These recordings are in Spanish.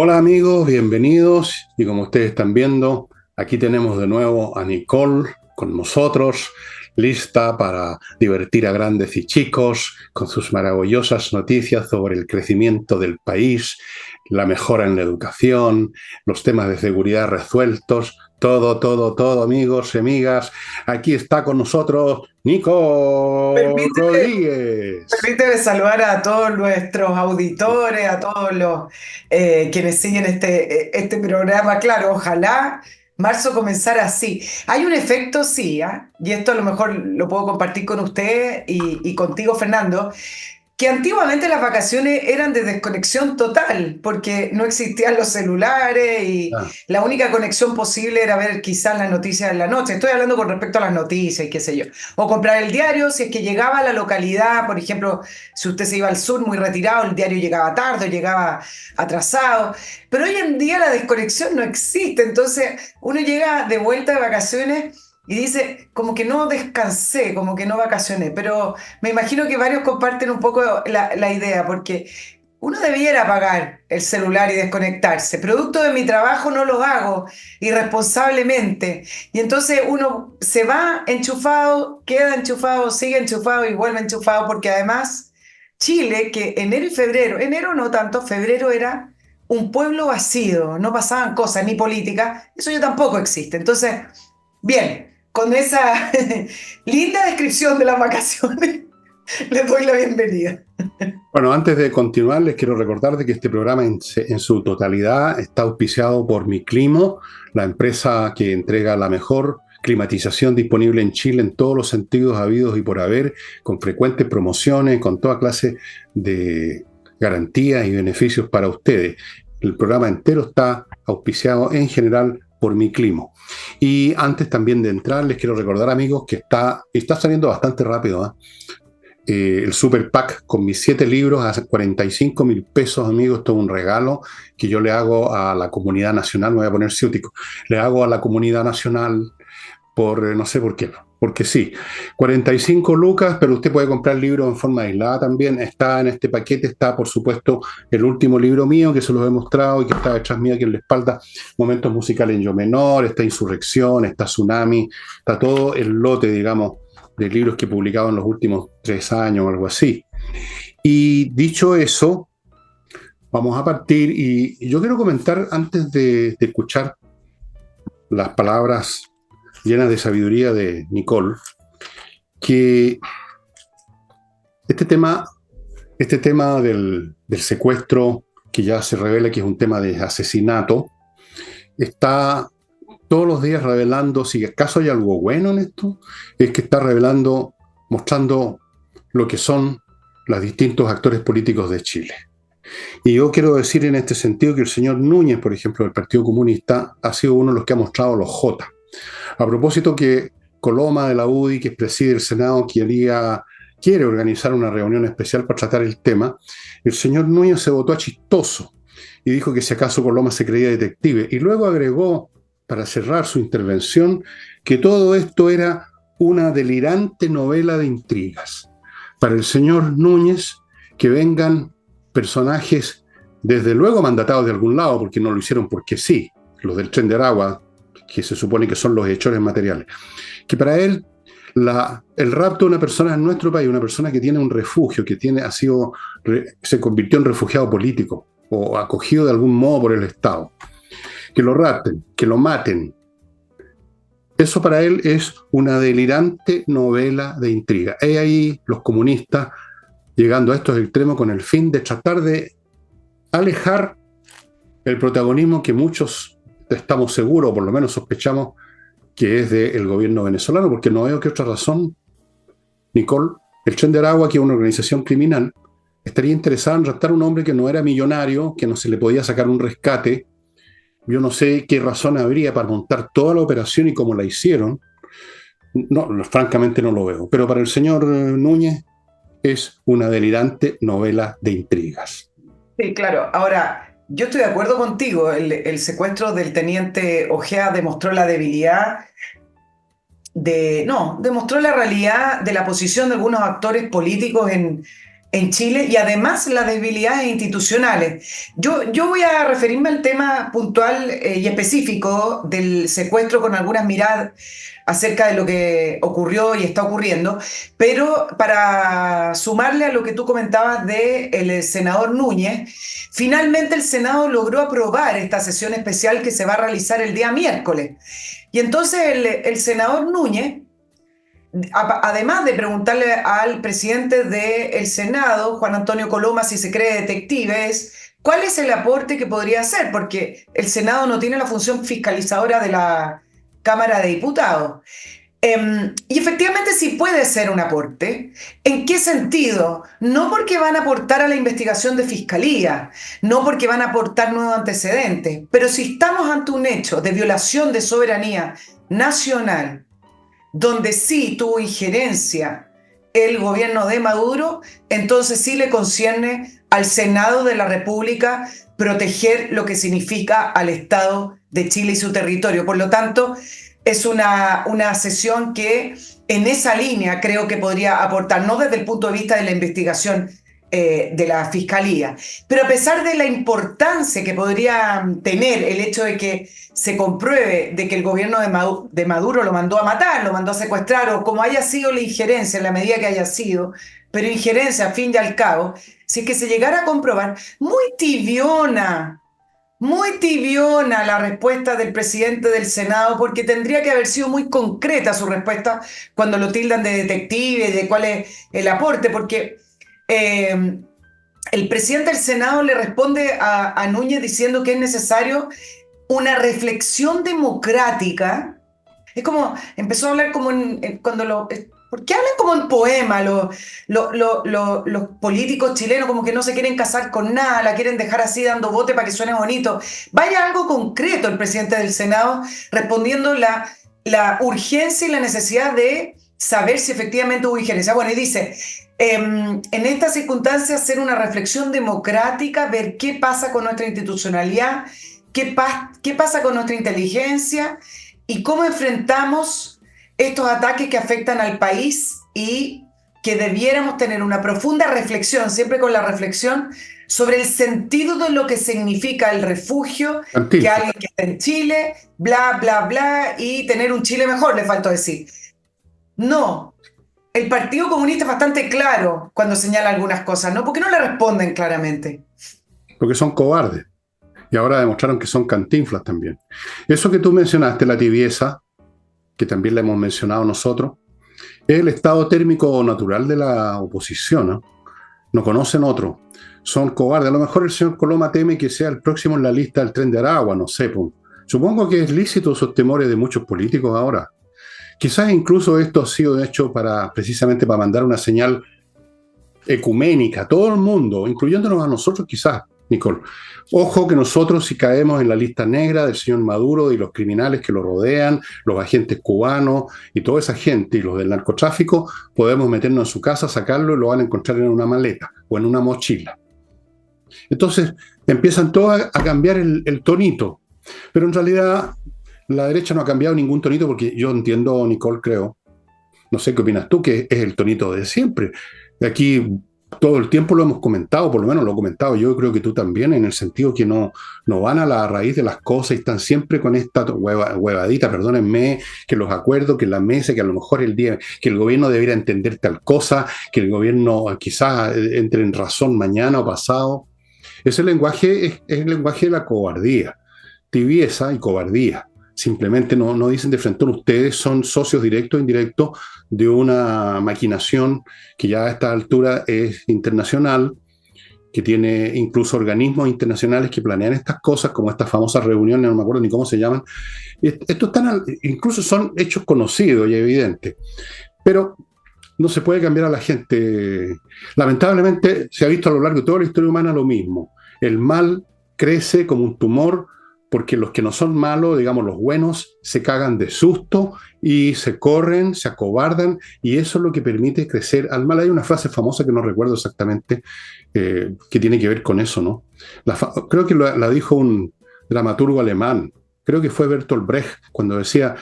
Hola amigos, bienvenidos y como ustedes están viendo, aquí tenemos de nuevo a Nicole con nosotros, lista para divertir a grandes y chicos con sus maravillosas noticias sobre el crecimiento del país, la mejora en la educación, los temas de seguridad resueltos, todo amigos y amigas. Aquí está con nosotros Nicole Permíteme, Rodríguez. permíteme saludar a todos nuestros auditores, a todos los quienes siguen este programa. Claro, ojalá marzo comenzara así. Hay un efecto, sí, ¿ah? Y esto a lo mejor lo puedo compartir con usted y contigo, Fernando, que antiguamente las vacaciones eran de desconexión total, porque no existían los celulares y Ah, la única conexión posible era ver quizás las noticias en la noche. Estoy hablando con respecto a las noticias y qué sé yo. O comprar el diario si es que llegaba a la localidad, por ejemplo, si usted se iba al sur muy retirado, el diario llegaba tarde o llegaba atrasado. Pero hoy en día la desconexión no existe, entonces uno llega de vuelta de vacaciones y dice, como que no descansé, como que no vacacioné, pero me imagino que varios comparten un poco la idea, porque uno debiera apagar el celular y desconectarse. Producto de mi trabajo no lo hago irresponsablemente. Y entonces uno se va enchufado, queda enchufado, sigue enchufado y vuelve enchufado, porque además Chile, que enero y febrero, enero no tanto, febrero era un pueblo vacío, no pasaban cosas ni política, eso ya tampoco existe. Entonces, bien, con esa linda descripción de las vacaciones, les doy la bienvenida. bueno, antes de continuar, les quiero recordar de que este programa en su totalidad está auspiciado por Miclimo, la empresa que entrega la mejor climatización disponible en Chile en todos los sentidos habidos y por haber, con frecuentes promociones, con toda clase de garantías y beneficios para ustedes. El programa entero está auspiciado en general por Miclimo. Y antes también de entrar, les quiero recordar, amigos, que está saliendo bastante rápido, ¿eh? El Super Pack con mis 7 libros a 45.000 pesos, amigos. Esto es un regalo que yo le hago a la comunidad nacional. Me voy a poner ciútico. Le hago a la comunidad nacional por, no sé por qué, porque sí. 45 lucas, pero usted puede comprar libros en forma aislada también. Está en este paquete, está por supuesto el último libro mío que se los he mostrado y que está detrás mío aquí en la espalda. Momentos musicales en yo menor, está Insurrección, está Tsunami, está todo el lote, digamos, de libros que he publicado en los últimos 3 años o algo así. Y dicho eso, vamos a partir y yo quiero comentar antes de escuchar las palabras llenas de sabiduría de Nicole, que este tema, este tema del secuestro, que ya se revela que es un tema de asesinato, está todos los días revelando, si acaso hay algo bueno en esto, es que está revelando, mostrando lo que son los distintos actores políticos de Chile. Y yo quiero decir en este sentido que el señor Núñez, por ejemplo, del Partido Comunista, ha sido uno de los que ha mostrado los J. A propósito que Coloma de la UDI, que preside el Senado, quiere organizar una reunión especial para tratar el tema, el señor Núñez se votó a chistoso y dijo que si acaso Coloma se creía detective. Y luego agregó, para cerrar su intervención, que todo esto era una delirante novela de intrigas. Para el señor Núñez, que vengan personajes, desde luego mandatados de algún lado, porque no lo hicieron porque sí, los del Tren de Aragua, que se supone que son los hechores materiales, que para él el rapto de una persona en nuestro país, una persona que tiene un refugio, se convirtió en refugiado político o acogido de algún modo por el Estado, que lo rapten, que lo maten, eso para él es una delirante novela de intriga. He ahí los comunistas llegando a estos extremos con el fin de tratar de alejar el protagonismo que muchos estamos seguros, o por lo menos sospechamos, que es del gobierno venezolano, porque no veo que otra razón, Nicole, el Tren de Aragua, que es una organización criminal, estaría interesada en raptar a un hombre que no era millonario, que no se le podía sacar un rescate. Yo no sé qué razón habría para montar toda la operación y cómo la hicieron. No, francamente no lo veo. Pero para el señor Núñez es una delirante novela de intrigas. Sí, claro. Ahora, yo estoy de acuerdo contigo. El secuestro del teniente Ojea demostró la debilidad no, demostró la realidad de la posición de algunos actores políticos en Chile y además las debilidades institucionales. Yo voy a referirme al tema puntual y específico del secuestro con algunas miradas acerca de lo que ocurrió y está ocurriendo, pero para sumarle a lo que tú comentabas del senador Núñez, finalmente el Senado logró aprobar esta sesión especial que se va a realizar el día miércoles. Y entonces el senador Núñez, además de preguntarle al presidente del Senado, Juan Antonio Coloma, si se cree detective, es cuál es el aporte que podría hacer, porque el Senado no tiene la función fiscalizadora de la Cámara de Diputados. Y efectivamente sí puede ser un aporte. ¿En qué sentido? No porque van a aportar a la investigación de fiscalía, no porque van a aportar nuevos antecedentes, pero si estamos ante un hecho de violación de soberanía nacional, donde sí tuvo injerencia el gobierno de Maduro, entonces sí le concierne al Senado de la República proteger lo que significa al Estado de Chile y su territorio. Por lo tanto, es una sesión que en esa línea creo que podría aportar, no desde el punto de vista de la investigación de la Fiscalía, pero a pesar de la importancia que podría tener el hecho de que se compruebe de que el gobierno de Maduro lo mandó a matar, lo mandó a secuestrar, o como haya sido la injerencia, en la medida que haya sido, pero injerencia al fin y al cabo, si es que se llegara a comprobar, muy tibiona la respuesta del presidente del Senado, porque tendría que haber sido muy concreta su respuesta cuando lo tildan de detective y de cuál es el aporte, porque el presidente del Senado le responde a Núñez diciendo que es necesario una reflexión democrática. Es como, empezó a hablar como ¿por qué hablan como en poema los políticos chilenos? Como que no se quieren casar con nada, la quieren dejar así dando bote para que suene bonito. Vaya algo concreto el presidente del Senado respondiendo la urgencia y la necesidad de saber si efectivamente hubo injerencia. Bueno, y dice, en estas circunstancias hacer una reflexión democrática, ver qué pasa con nuestra institucionalidad, qué pasa con nuestra inteligencia y cómo enfrentamos estos ataques que afectan al país y que debiéramos tener una profunda reflexión, siempre con la reflexión, sobre el sentido de lo que significa el refugio, que alguien que está en Chile, bla, bla, bla, y tener un Chile mejor, le faltó decir. No, el Partido Comunista es bastante claro cuando señala algunas cosas, ¿no? ¿Por qué no le responden claramente? Porque son cobardes. Y ahora demostraron que son cantinflas también. Eso que tú mencionaste, la tibieza, que también la hemos mencionado nosotros, es el estado térmico natural de la oposición, ¿no? No conocen otro. Son cobardes. A lo mejor el señor Coloma teme que sea el próximo en la lista del Tren de Aragua, no sé. Pues. Supongo que es lícito esos temores de muchos políticos ahora. Quizás incluso esto ha sido hecho precisamente para mandar una señal ecuménica a todo el mundo, incluyéndonos a nosotros quizás, Nicole. Ojo que nosotros si caemos en la lista negra del señor Maduro y los criminales que lo rodean, los agentes cubanos y toda esa gente y los del narcotráfico, podemos meternos en su casa, sacarlo y lo van a encontrar en una maleta o en una mochila. Entonces empiezan todos a cambiar el tonito, pero en realidad la derecha no ha cambiado ningún tonito porque yo entiendo, Nicole, creo, no sé qué opinas tú, que es el tonito de siempre. Aquí todo el tiempo lo hemos comentado, por lo menos lo he comentado, yo creo que tú también, en el sentido que no van a la raíz de las cosas y están siempre con esta huevadita, perdónenme, que los acuerdos, que la mesa, que a lo mejor el día, que el gobierno debiera entender tal cosa, que el gobierno quizás entre en razón mañana o pasado. Ese lenguaje es el lenguaje de la cobardía, tibieza y cobardía. Simplemente no dicen de frente, ustedes son socios directos e indirectos de una maquinación que ya a esta altura es internacional, que tiene incluso organismos internacionales que planean estas cosas, como estas famosas reuniones, no me acuerdo ni cómo se llaman. Estos incluso son hechos conocidos y evidentes. Pero no se puede cambiar a la gente. Lamentablemente se ha visto a lo largo de toda la historia humana lo mismo. El mal crece como un tumor, porque los que no son malos, digamos los buenos, se cagan de susto y se corren, se acobardan, y eso es lo que permite crecer al mal. Hay una frase famosa que no recuerdo exactamente, que tiene que ver con eso, ¿no? Creo que la dijo un dramaturgo alemán, creo que fue Bertolt Brecht, cuando decía,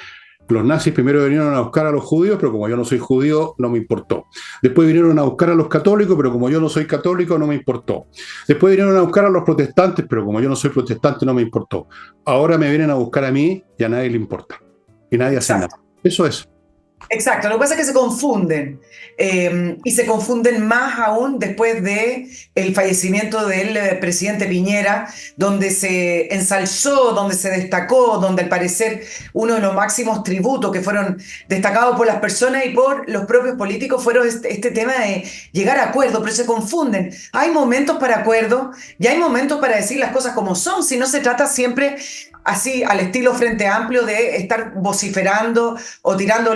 Los nazis primero vinieron a buscar a los judíos, pero como yo no soy judío, no me importó. Después vinieron a buscar a los católicos, pero como yo no soy católico, no me importó. Después vinieron a buscar a los protestantes, pero como yo no soy protestante, no me importó. Ahora me vienen a buscar a mí y a nadie le importa. Y nadie hace nada. Eso es. Exacto, lo que pasa es que se confunden y se confunden más aún después de el fallecimiento del presidente Piñera, donde se ensalzó, donde se destacó, donde al parecer uno de los máximos tributos que fueron destacados por las personas y por los propios políticos fueron este tema de llegar a acuerdos, pero se confunden. Hay momentos para acuerdos y hay momentos para decir las cosas como son, si no se trata siempre así al estilo Frente Amplio de estar vociferando o tirando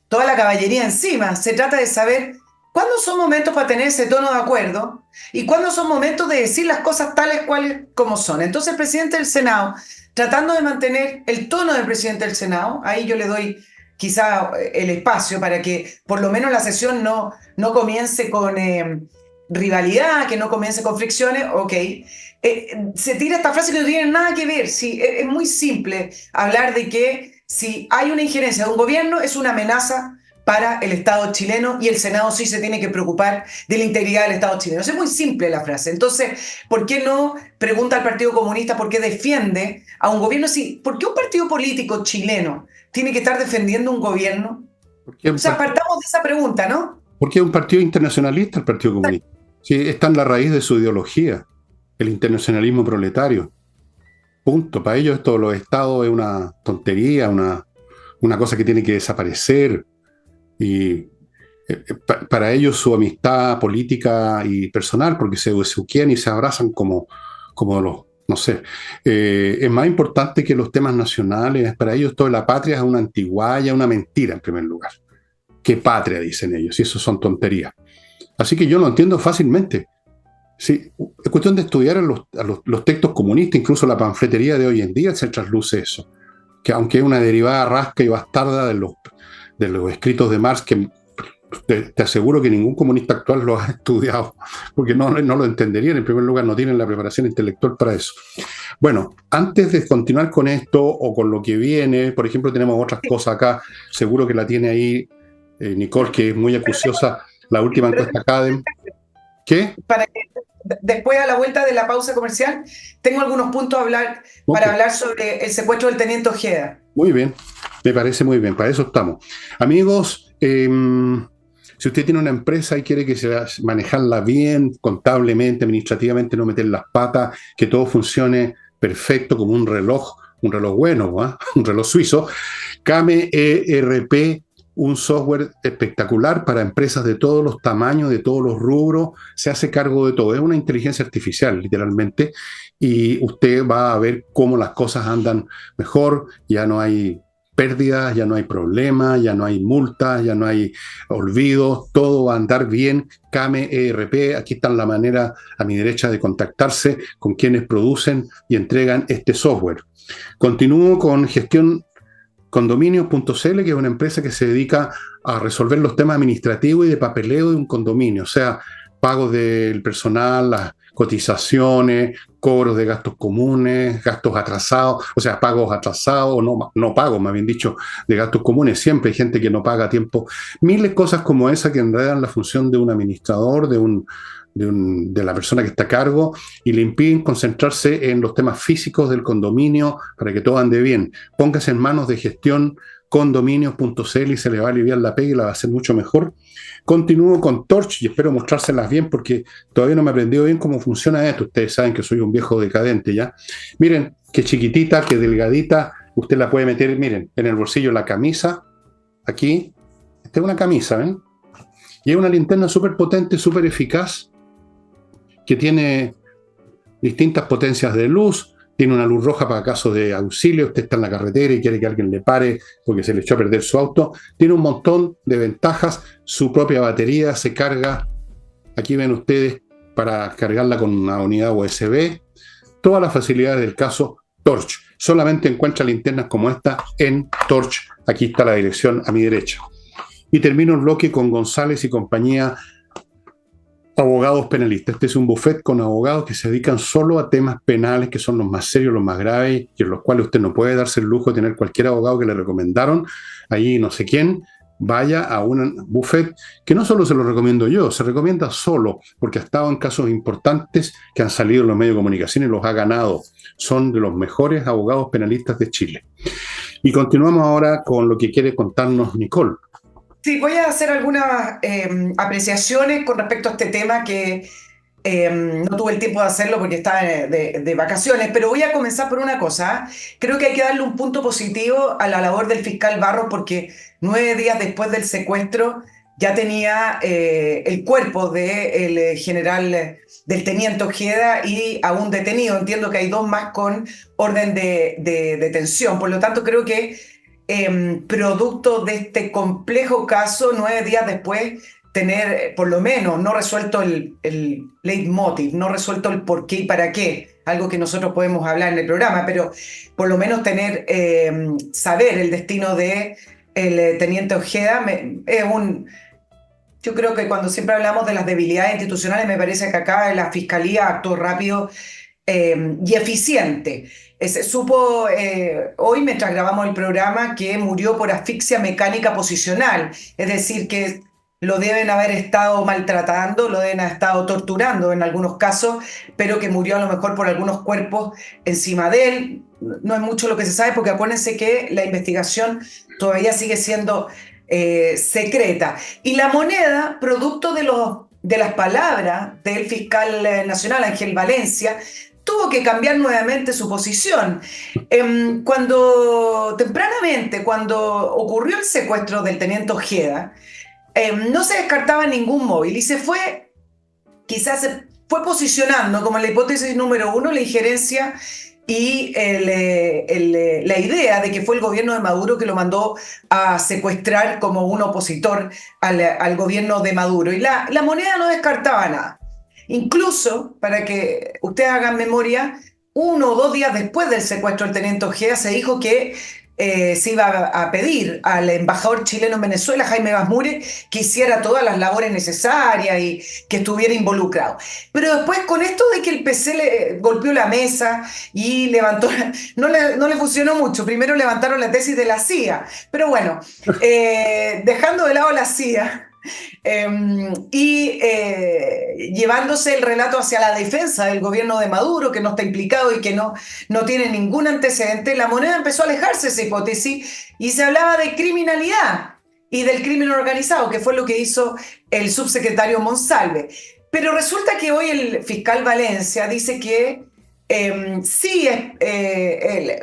toda la caballería encima. Se trata de saber cuándo son momentos para tener ese tono de acuerdo y cuándo son momentos de decir las cosas tales cuales como son. Entonces el presidente del Senado, tratando de mantener el tono del presidente del Senado, ahí yo le doy quizá el espacio para que por lo menos la sesión no comience con rivalidad, que no comience con fricciones, ok. Se tira esta frase que no tiene nada que ver. Sí, es muy simple hablar de que si hay una injerencia de un gobierno es una amenaza para el Estado chileno y el Senado sí se tiene que preocupar de la integridad del Estado chileno. Es muy simple la frase. Entonces, ¿por qué no pregunta al Partido Comunista por qué defiende a un gobierno? Sí, ¿por qué un partido político chileno tiene que estar defendiendo un gobierno? O sea, partamos de esa pregunta, ¿no? Porque es un partido internacionalista el Partido Comunista. Sí, está en la raíz de su ideología, el internacionalismo proletario. Punto. Para ellos esto, los estados, es una tontería, una cosa que tiene que desaparecer. Y para ellos su amistad política y personal, porque se besuquean y se abrazan como los, no sé, es más importante que los temas nacionales. Para ellos toda la patria es una antiguaya, una mentira en primer lugar. ¿Qué patria? Dicen ellos, y eso son tonterías. Así que yo lo entiendo fácilmente. Sí, es cuestión de estudiar los textos comunistas, incluso la panfletería de hoy en día se trasluce eso, que aunque es una derivada rasca y bastarda de los escritos de Marx, que te aseguro que ningún comunista actual lo ha estudiado, porque no lo entenderían. En primer lugar, no tienen la preparación intelectual para eso. Bueno, antes de continuar con esto o con lo que viene, por ejemplo, tenemos otras cosas acá, seguro que la tiene ahí Nicole, que es muy acuciosa, la última encuesta CADEM. ¿Qué? Para que después, a la vuelta de la pausa comercial, tengo algunos puntos para hablar sobre el secuestro del teniente Ojeda. Muy bien, me parece muy bien, para eso estamos. Amigos, si usted tiene una empresa y quiere manejarla bien, contablemente, administrativamente, no meter las patas, que todo funcione perfecto como un reloj bueno, ¿eh? Un reloj suizo, Kame ERP, un software espectacular para empresas de todos los tamaños, de todos los rubros, se hace cargo de todo. Es una inteligencia artificial, literalmente, y usted va a ver cómo las cosas andan mejor, ya no hay pérdidas, ya no hay problemas, ya no hay multas, ya no hay olvidos, todo va a andar bien. Kame ERP, aquí está la manera a mi derecha de contactarse con quienes producen y entregan este software. Continúo con gestión Condominios.cl, que es una empresa que se dedica a resolver los temas administrativos y de papeleo de un condominio, o sea, pagos del personal, las cotizaciones, cobros de gastos comunes, gastos atrasados, o sea, pagos atrasados, o no pagos, más bien dicho, de gastos comunes. Siempre hay gente que no paga a tiempo. Miles de cosas como esa que enredan la función de un administrador, de la persona que está a cargo, y le impiden concentrarse en los temas físicos del condominio para que todo ande bien. Póngase en manos de gestión condominios.cl y se le va a aliviar la pega y la va a hacer mucho mejor. Continúo con Torch y espero mostrárselas bien porque todavía no me he aprendido bien cómo funciona esto. Ustedes saben que soy un viejo decadente ya. Miren, qué chiquitita, qué delgadita. Usted la puede meter, miren, en el bolsillo de la camisa. Aquí. Esta es una camisa, ¿ven? Y es una linterna súper potente, súper eficaz, que tiene distintas potencias de luz, tiene una luz roja para caso de auxilio, usted está en la carretera y quiere que alguien le pare porque se le echó a perder su auto, tiene un montón de ventajas, su propia batería se carga, aquí ven ustedes, para cargarla con una unidad USB, todas las facilidades del caso Torch, solamente encuentra linternas como esta en Torch, aquí está la dirección a mi derecha. Y termino el bloque con González y compañía Abogados penalistas. Este es un bufete con abogados que se dedican solo a temas penales, que son los más serios, los más graves, y en los cuales usted no puede darse el lujo de tener cualquier abogado que le recomendaron, ahí no sé quién, vaya a un bufete que no solo se lo recomiendo yo, se recomienda solo, porque ha estado en casos importantes que han salido en los medios de comunicación y los ha ganado. Son de los mejores abogados penalistas de Chile. Y continuamos ahora con lo que quiere contarnos Nicole. Sí, voy a hacer algunas apreciaciones con respecto a este tema que no tuve el tiempo de hacerlo porque estaba de vacaciones, pero voy a comenzar por una cosa. Creo que hay que darle un punto positivo a la labor del fiscal Barros porque 9 días después del secuestro ya tenía el cuerpo del general, del teniente Ojeda y aún detenido. Entiendo que hay 2 más con orden de detención. Por lo tanto, creo que producto de este complejo caso, 9 días después, tener por lo menos no resuelto el leitmotiv, no resuelto el por qué y para qué, algo que nosotros podemos hablar en el programa, pero por lo menos tener, saber el destino de el teniente Ojeda yo creo que cuando siempre hablamos de las debilidades institucionales, me parece que acá la Fiscalía actuó rápido y eficiente. Se supo hoy, mientras grabamos el programa, que murió por asfixia mecánica posicional, es decir, que lo deben haber estado maltratando, lo deben haber estado torturando en algunos casos, pero que murió a lo mejor por algunos cuerpos encima de él. No es mucho lo que se sabe, porque acuérdense que la investigación todavía sigue siendo secreta. Y la moneda, producto de las palabras del fiscal nacional, Ángel Valencia, tuvo que cambiar nuevamente su posición. Tempranamente, cuando ocurrió el secuestro del teniente Ojeda, no se descartaba ningún móvil y quizás se fue posicionando como la hipótesis número 1 la injerencia y la idea de que fue el gobierno de Maduro que lo mandó a secuestrar como un opositor al gobierno de Maduro. Y la moneda no descartaba nada. Incluso, para que ustedes hagan memoria, 1 o 2 días después del secuestro del teniente Ojeda se dijo que se iba a pedir al embajador chileno en Venezuela, Jaime Basmure, que hiciera todas las labores necesarias y que estuviera involucrado. Pero después, con esto de que el PC le golpeó la mesa y levantó, no le funcionó mucho. Primero levantaron la tesis de la CIA, pero bueno, dejando de lado la CIA, llevándose el relato hacia la defensa del gobierno de Maduro, que no está implicado y que no tiene ningún antecedente, la moneda empezó a alejarse de esa hipótesis y se hablaba de criminalidad y del crimen organizado, que fue lo que hizo el subsecretario Monsalve. Pero resulta que hoy el fiscal Valencia dice que sí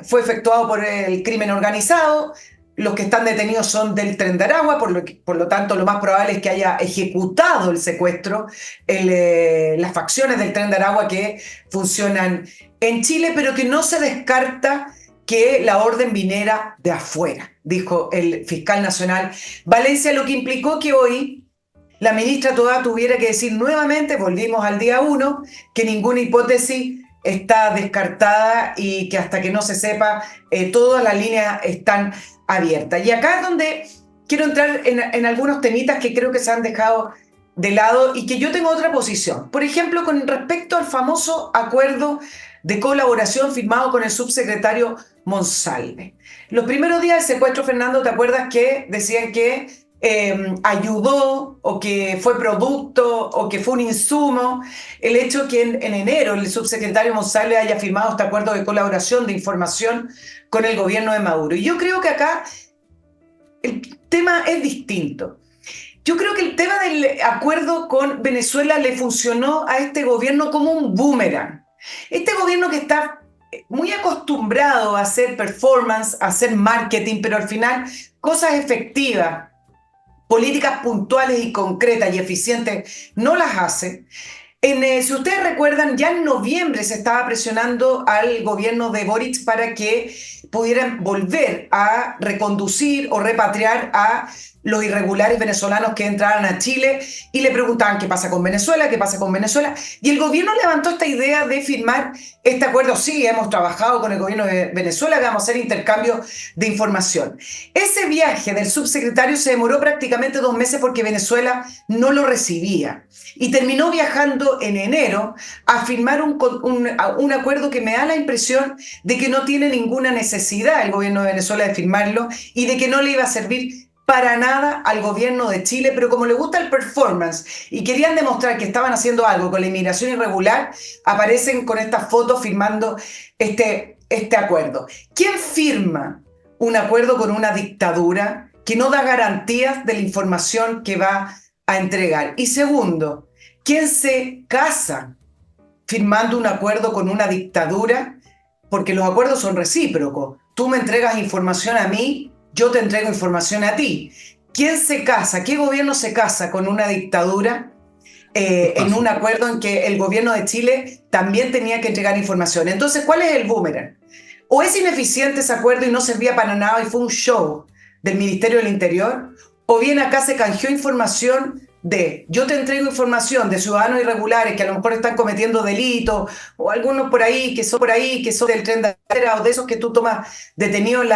fue efectuado por el crimen organizado. Los que están detenidos son del Tren de Aragua, por lo tanto lo más probable es que haya ejecutado el secuestro las facciones del Tren de Aragua que funcionan en Chile, pero que no se descarta que la orden viniera de afuera, dijo el fiscal nacional Valencia, lo que implicó que hoy la ministra Toá tuviera que decir nuevamente, volvimos al día 1, que ninguna hipótesis está descartada y que hasta que no se sepa, todas las líneas están abiertas. Y acá es donde quiero entrar en algunos temitas que creo que se han dejado de lado y que yo tengo otra posición. Por ejemplo, con respecto al famoso acuerdo de colaboración firmado con el subsecretario Monsalve. Los primeros días del secuestro, Fernando, ¿te acuerdas que decían que ayudó o que fue producto o que fue un insumo el hecho que en enero el subsecretario Monsalve haya firmado este acuerdo de colaboración de información con el gobierno de Maduro? Y yo creo que acá el tema es distinto. Yo creo que el tema del acuerdo con Venezuela le funcionó a este gobierno como un boomerang. Este gobierno que está muy acostumbrado a hacer performance, a hacer marketing, pero al final cosas efectivas, políticas puntuales y concretas y eficientes, no las hace. Si ustedes recuerdan, ya en noviembre se estaba presionando al gobierno de Boric para que pudieran volver a reconducir o repatriar a los irregulares venezolanos que entraran a Chile y le preguntaban qué pasa con Venezuela, qué pasa con Venezuela. Y el gobierno levantó esta idea de firmar este acuerdo. Sí, hemos trabajado con el gobierno de Venezuela, que vamos a hacer intercambio de información. Ese viaje del subsecretario se demoró prácticamente 2 meses porque Venezuela no lo recibía. Y terminó viajando en enero a firmar un acuerdo que me da la impresión de que no tiene ninguna necesidad el gobierno de Venezuela de firmarlo y de que no le iba a servir para nada al gobierno de Chile, pero como le gusta el performance y querían demostrar que estaban haciendo algo con la inmigración irregular, aparecen con estas fotos firmando este acuerdo. ¿Quién firma un acuerdo con una dictadura que no da garantías de la información que va a entregar? Y segundo, ¿quién se casa firmando un acuerdo con una dictadura? Porque los acuerdos son recíprocos. Tú me entregas información a mí, yo te entrego información a ti. ¿Quién se casa? ¿Qué gobierno se casa con una dictadura en un acuerdo en que el gobierno de Chile también tenía que entregar información? Entonces, ¿cuál es el boomerang? O es ineficiente ese acuerdo y no servía para nada y fue un show del Ministerio del Interior, o bien acá se canjeó información de, yo te entrego información de ciudadanos irregulares que a lo mejor están cometiendo delitos, o algunos por ahí, que son del tren de acera, o de esos que tú tomas detenidos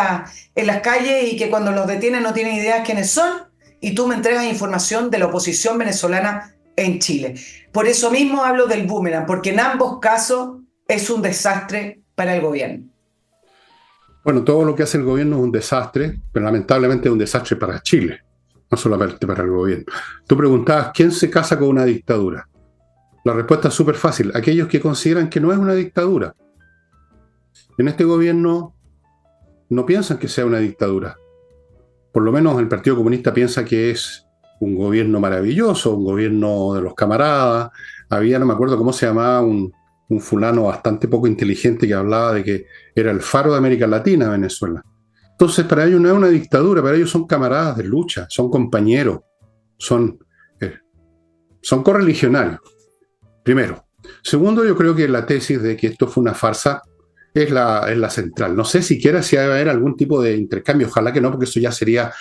en las calles y que cuando los detienen no tienen idea quiénes son, y tú me entregas información de la oposición venezolana en Chile. Por eso mismo hablo del boomerang, porque en ambos casos es un desastre para el gobierno. Bueno, todo lo que hace el gobierno es un desastre, pero lamentablemente es un desastre para Chile, no solamente para el gobierno. Tú preguntabas, ¿quién se casa con una dictadura? La respuesta es súper fácil. Aquellos que consideran que no es una dictadura. En este gobierno no piensan que sea una dictadura. Por lo menos el Partido Comunista piensa que es un gobierno maravilloso, un gobierno de los camaradas. Había, no me acuerdo cómo se llamaba, un fulano bastante poco inteligente que hablaba de que era el faro de América Latina, Venezuela. Entonces, para ellos no es una dictadura, para ellos son camaradas de lucha, son compañeros, son correligionarios, primero. Segundo, yo creo que la tesis de que esto fue una farsa es la central. No sé siquiera si va a haber algún tipo de intercambio, ojalá que no, porque eso ya sería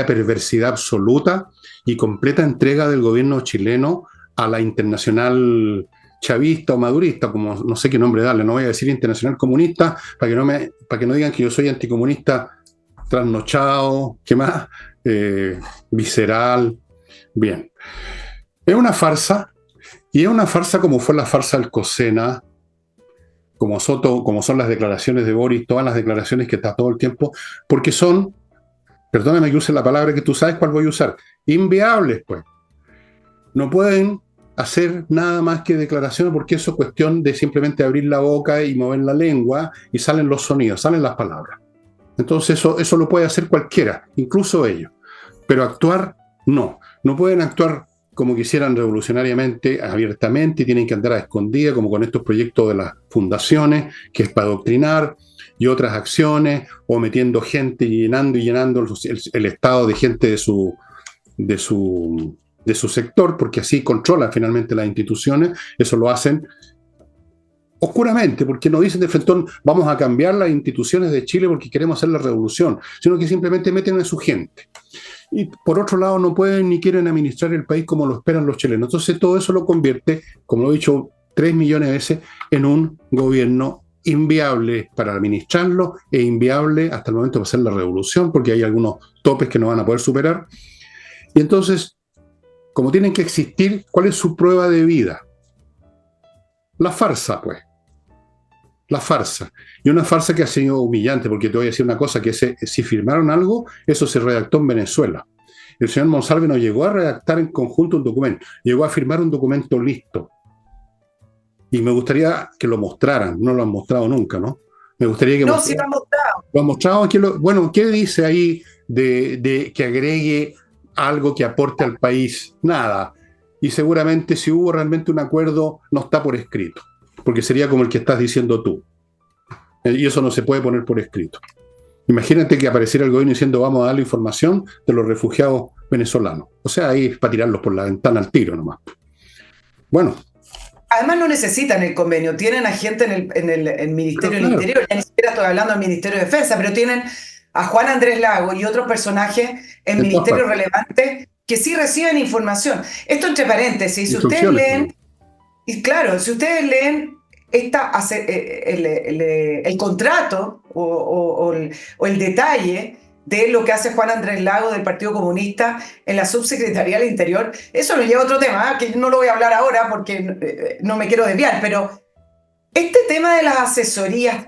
perversidad absoluta y completa entrega del gobierno chileno a la internacional chavista o madurista, como no sé qué nombre darle, no voy a decir internacional comunista, para que no digan que yo soy anticomunista trasnochado, ¿qué más? Visceral. Bien. Es una farsa, y es una farsa como fue la farsa del Cosena, como son las declaraciones de Boris, todas las declaraciones que está todo el tiempo, porque son, perdóname que use la palabra que tú sabes cuál voy a usar, inviables, pues. No pueden hacer nada más que declaraciones porque eso es cuestión de simplemente abrir la boca y mover la lengua y salen los sonidos, salen las palabras. Entonces eso lo puede hacer cualquiera, incluso ellos. Pero actuar, no. No pueden actuar como quisieran revolucionariamente, abiertamente, y tienen que andar a escondidas, como con estos proyectos de las fundaciones, que es para adoctrinar, y otras acciones, o metiendo gente y llenando el estado de gente de su sector, porque así controlan finalmente las instituciones. Eso lo hacen oscuramente, porque no dicen de frente, vamos a cambiar las instituciones de Chile porque queremos hacer la revolución, sino que simplemente meten a su gente. Y por otro lado, no pueden ni quieren administrar el país como lo esperan los chilenos. Entonces todo eso lo convierte, como lo he dicho 3 millones de veces, en un gobierno inviable para administrarlo e inviable hasta el momento para hacer la revolución, porque hay algunos topes que no van a poder superar. Y entonces, como tienen que existir, ¿cuál es su prueba de vida? La farsa, pues. La farsa. Y una farsa que ha sido humillante, porque te voy a decir una cosa, que si firmaron algo, eso se redactó en Venezuela. El señor Monsalve no llegó a redactar en conjunto un documento, llegó a firmar un documento listo. Y me gustaría que lo mostraran, no lo han mostrado nunca, ¿no? Me gustaría que no, sí lo han mostrado. Lo han mostrado. Bueno, ¿qué dice ahí de que agregue algo que aporte al país? Nada. Y seguramente si hubo realmente un acuerdo, no está por escrito, porque sería como el que estás diciendo tú. Y eso no se puede poner por escrito. Imagínate que apareciera el gobierno diciendo vamos a darle información de los refugiados venezolanos. O sea, ahí es para tirarlos por la ventana al tiro nomás. Bueno, además no necesitan el convenio, tienen a gente en el Ministerio del Claro, Interior, ya ni siquiera estoy hablando del Ministerio de Defensa, pero tienen a Juan Andrés Lago y otros personajes en en todas ministerios partes. relevantes que sí reciben información. Esto entre paréntesis, si ustedes Instrucciones. leen, y claro, si ustedes leen el contrato o el detalle de lo que hace Juan Andrés Lago del Partido Comunista en la Subsecretaría del Interior, eso nos lleva a otro tema, que no lo voy a hablar ahora porque no me quiero desviar, pero este tema de las asesorías,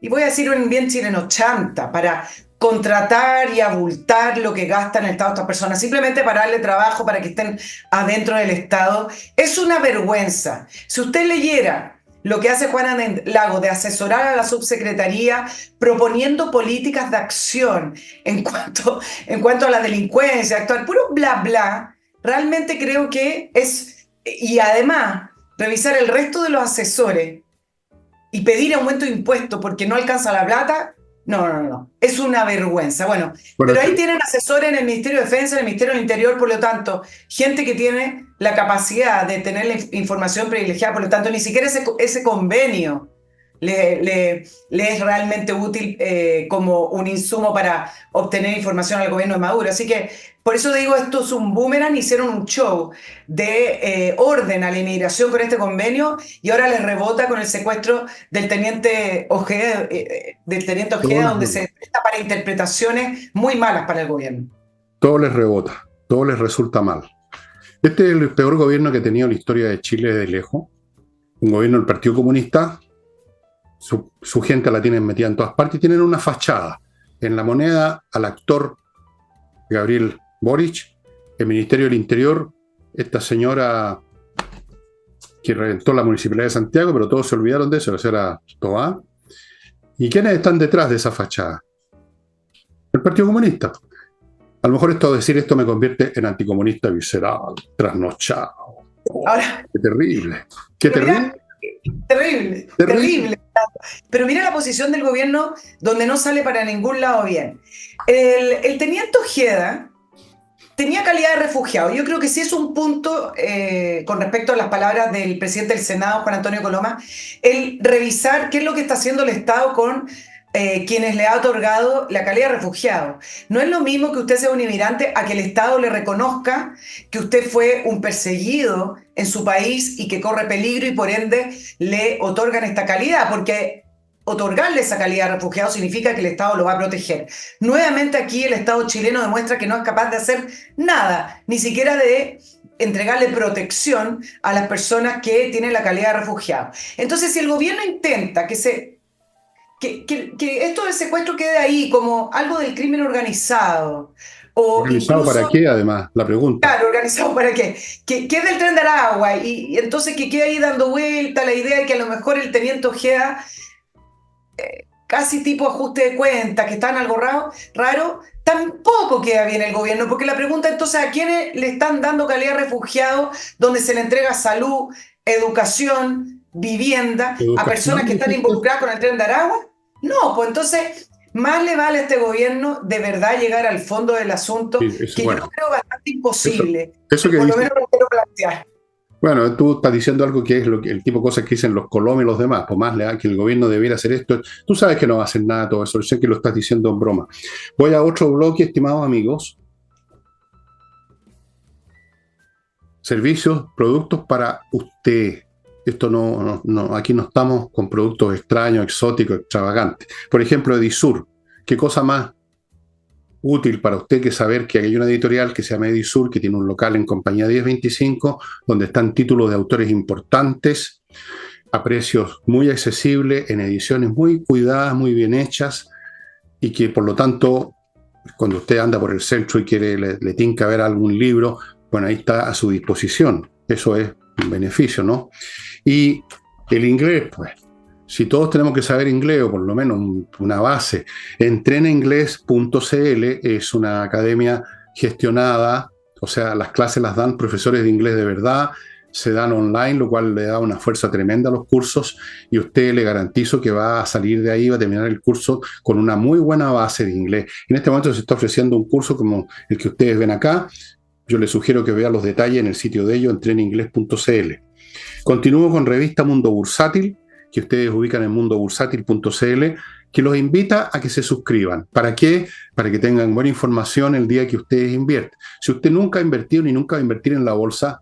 y voy a decir un bien chileno, chanta, para contratar y abultar lo que gastan en el Estado estas personas, simplemente para darle trabajo, para que estén adentro del Estado, es una vergüenza. Si usted leyera lo que hace Juan Andrés Lago de asesorar a la subsecretaría proponiendo políticas de acción en cuanto a la delincuencia, actuar puro bla bla, realmente creo que es, y además revisar el resto de los asesores y pedir aumento de impuestos porque no alcanza la plata, no. Es una vergüenza. Bueno, Bueno, pero ahí tienen asesores en el Ministerio de Defensa, en el Ministerio del Interior, por lo tanto, gente que tiene la capacidad de tener la información privilegiada, por lo tanto, ni siquiera ese convenio le es realmente útil como un insumo para obtener información al gobierno de Maduro. Así que, por eso digo, esto es un boomerang, hicieron un show de orden a la inmigración con este convenio y ahora les rebota con el secuestro del teniente Ojeda, donde se presta para interpretaciones muy malas para el gobierno. todo les rebota, todo les resulta mal. Este es el peor gobierno que ha tenido la historia de Chile de lejos. Un gobierno del Partido Comunista, su gente la tienen metida en todas partes y tienen una fachada. En la moneda al actor Gabriel Boric, el Ministerio del Interior, esta señora que reventó la Municipalidad de Santiago, pero todos se olvidaron de eso, la señora Tobá. ¿Y quiénes están detrás de esa fachada? El Partido Comunista. A lo mejor decir esto me convierte en anticomunista visceral, trasnochado. Oh, Ahora, qué terrible. Qué terrible. Terrible. Pero mira la posición del gobierno donde no sale para ningún lado bien. El teniente Ojeda tenía calidad de refugiado. Yo creo que sí es un punto con respecto a las palabras del presidente del Senado, Juan Antonio Coloma, el revisar qué es lo que está haciendo el Estado con quienes le ha otorgado la calidad de refugiado. No es lo mismo que usted sea un inmigrante a que el Estado le reconozca que usted fue un perseguido en su país y que corre peligro y por ende le otorgan esta calidad, porque otorgarle esa calidad de refugiado significa que el Estado lo va a proteger. Nuevamente aquí el Estado chileno demuestra que no es capaz de hacer nada, ni siquiera de entregarle protección a las personas que tienen la calidad de refugiado. Entonces, si el gobierno intenta que esto del secuestro quede ahí como algo del crimen organizado, o ¿Organizado incluso, para qué, además? La pregunta. claro, organizado para qué, que es del Tren de Aragua, y entonces que quede ahí dando vuelta la idea de que a lo mejor el teniente Ojeda, casi tipo ajuste de cuentas, que está en algo raro, tampoco queda bien el gobierno, porque la pregunta entonces, ¿a quiénes le están dando calidad de refugiado donde se le entrega salud, educación, vivienda a personas que están involucradas con el Tren de Aragua? No, pues entonces más le vale a este gobierno de verdad llegar al fondo del asunto, que Bueno, yo creo bastante imposible, eso que por lo dice, menos lo quiero plantear. bueno, tú estás diciendo algo que es el tipo de cosas que dicen los colomes y los demás, por más le da que el gobierno debiera hacer esto. Tú sabes que no va a hacer nada todo eso, yo sé que lo estás diciendo en broma. Voy a otro bloque, estimados amigos. Servicios, productos para usted. Esto aquí no estamos con productos extraños, exóticos, extravagantes. Por ejemplo, Edisur. ¿Qué cosa más útil para usted que saber que hay una editorial que se llama Edisur, que tiene un local en Compañía 1025, donde están títulos de autores importantes, a precios muy accesibles, en ediciones muy cuidadas, muy bien hechas, y que por lo tanto, cuando usted anda por el centro y le tinca ver algún libro, bueno, ahí está a su disposición. Eso es un beneficio, ¿no? Y el inglés, pues, si todos tenemos que saber inglés, o por lo menos una base, entrenainglés.cl es una academia gestionada, o sea, las clases las dan profesores de inglés de verdad, se dan online, lo cual le da una fuerza tremenda a los cursos, y usted le garantizo que va a salir de ahí, va a terminar el curso con una muy buena base de inglés. En este momento se está ofreciendo un curso como el que ustedes ven acá. Yo les sugiero que vean los detalles en el sitio de ellos, entrenainglés.cl. Continúo con revista Mundo Bursátil, que ustedes ubican en mundobursátil.cl, que los invita a que se suscriban. ¿Para qué? Para que tengan buena información el día que ustedes invierten. Si usted nunca ha invertido ni nunca va a invertir en la bolsa,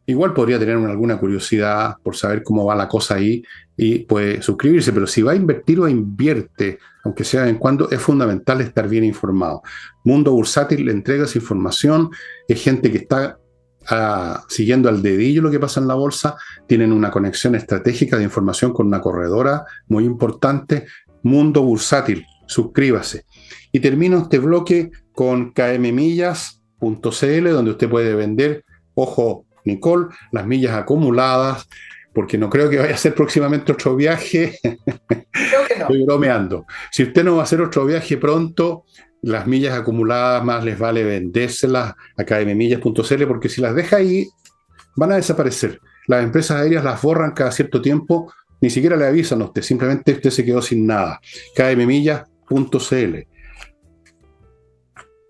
igual podría tener alguna curiosidad por saber cómo va la cosa ahí y puede suscribirse, pero si va a invertir o invierte, aunque sea de vez en cuando, es fundamental estar bien informado. Mundo Bursátil le entrega esa información, es gente que está siguiendo al dedillo lo que pasa en la bolsa, tienen una conexión estratégica de información con una corredora muy importante. Mundo Bursátil, suscríbase. Y termino este bloque con kmmillas.cl, donde usted puede vender, ojo, Nicole, las millas acumuladas, porque no creo que vaya a hacer próximamente otro viaje. Creo que no. Estoy bromeando. Si usted no va a hacer otro viaje pronto, las millas acumuladas más les vale vendérselas a kmmillas.cl, porque si las deja ahí, van a desaparecer. Las empresas aéreas las borran cada cierto tiempo, ni siquiera le avisan a usted, simplemente usted se quedó sin nada. kmmillas.cl.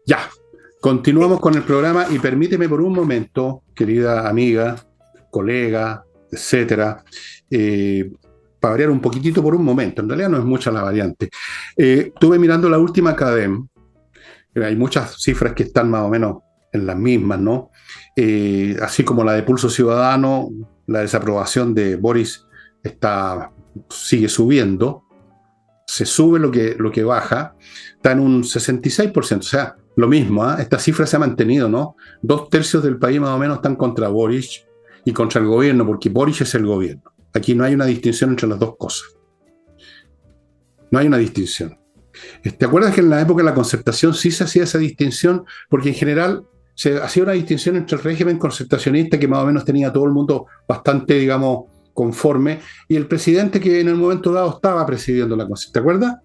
Ya, continuamos con el programa y permíteme por un momento, querida amiga, colega, etcétera, para variar un poquitito por un momento, en realidad no es mucha la variante. Estuve mirando la última CADEM, hay muchas cifras que están más o menos en las mismas, ¿no? Así como la de Pulso Ciudadano, la desaprobación de Boris sigue subiendo, se sube lo que baja, está en un 66%, o sea, lo mismo, ¿eh? Esta cifra se ha mantenido, ¿no? 2/3 del país más o menos están contra Boris y contra el gobierno, porque Boris es el gobierno. Aquí no hay una distinción entre las dos cosas. No hay una distinción. ¿Te acuerdas que en la época de la concertación sí se hacía esa distinción? Porque en general se hacía una distinción entre el régimen concertacionista, que más o menos tenía a todo el mundo bastante, digamos, conforme, y el presidente que en el momento dado estaba presidiendo la concertación. ¿Te acuerdas?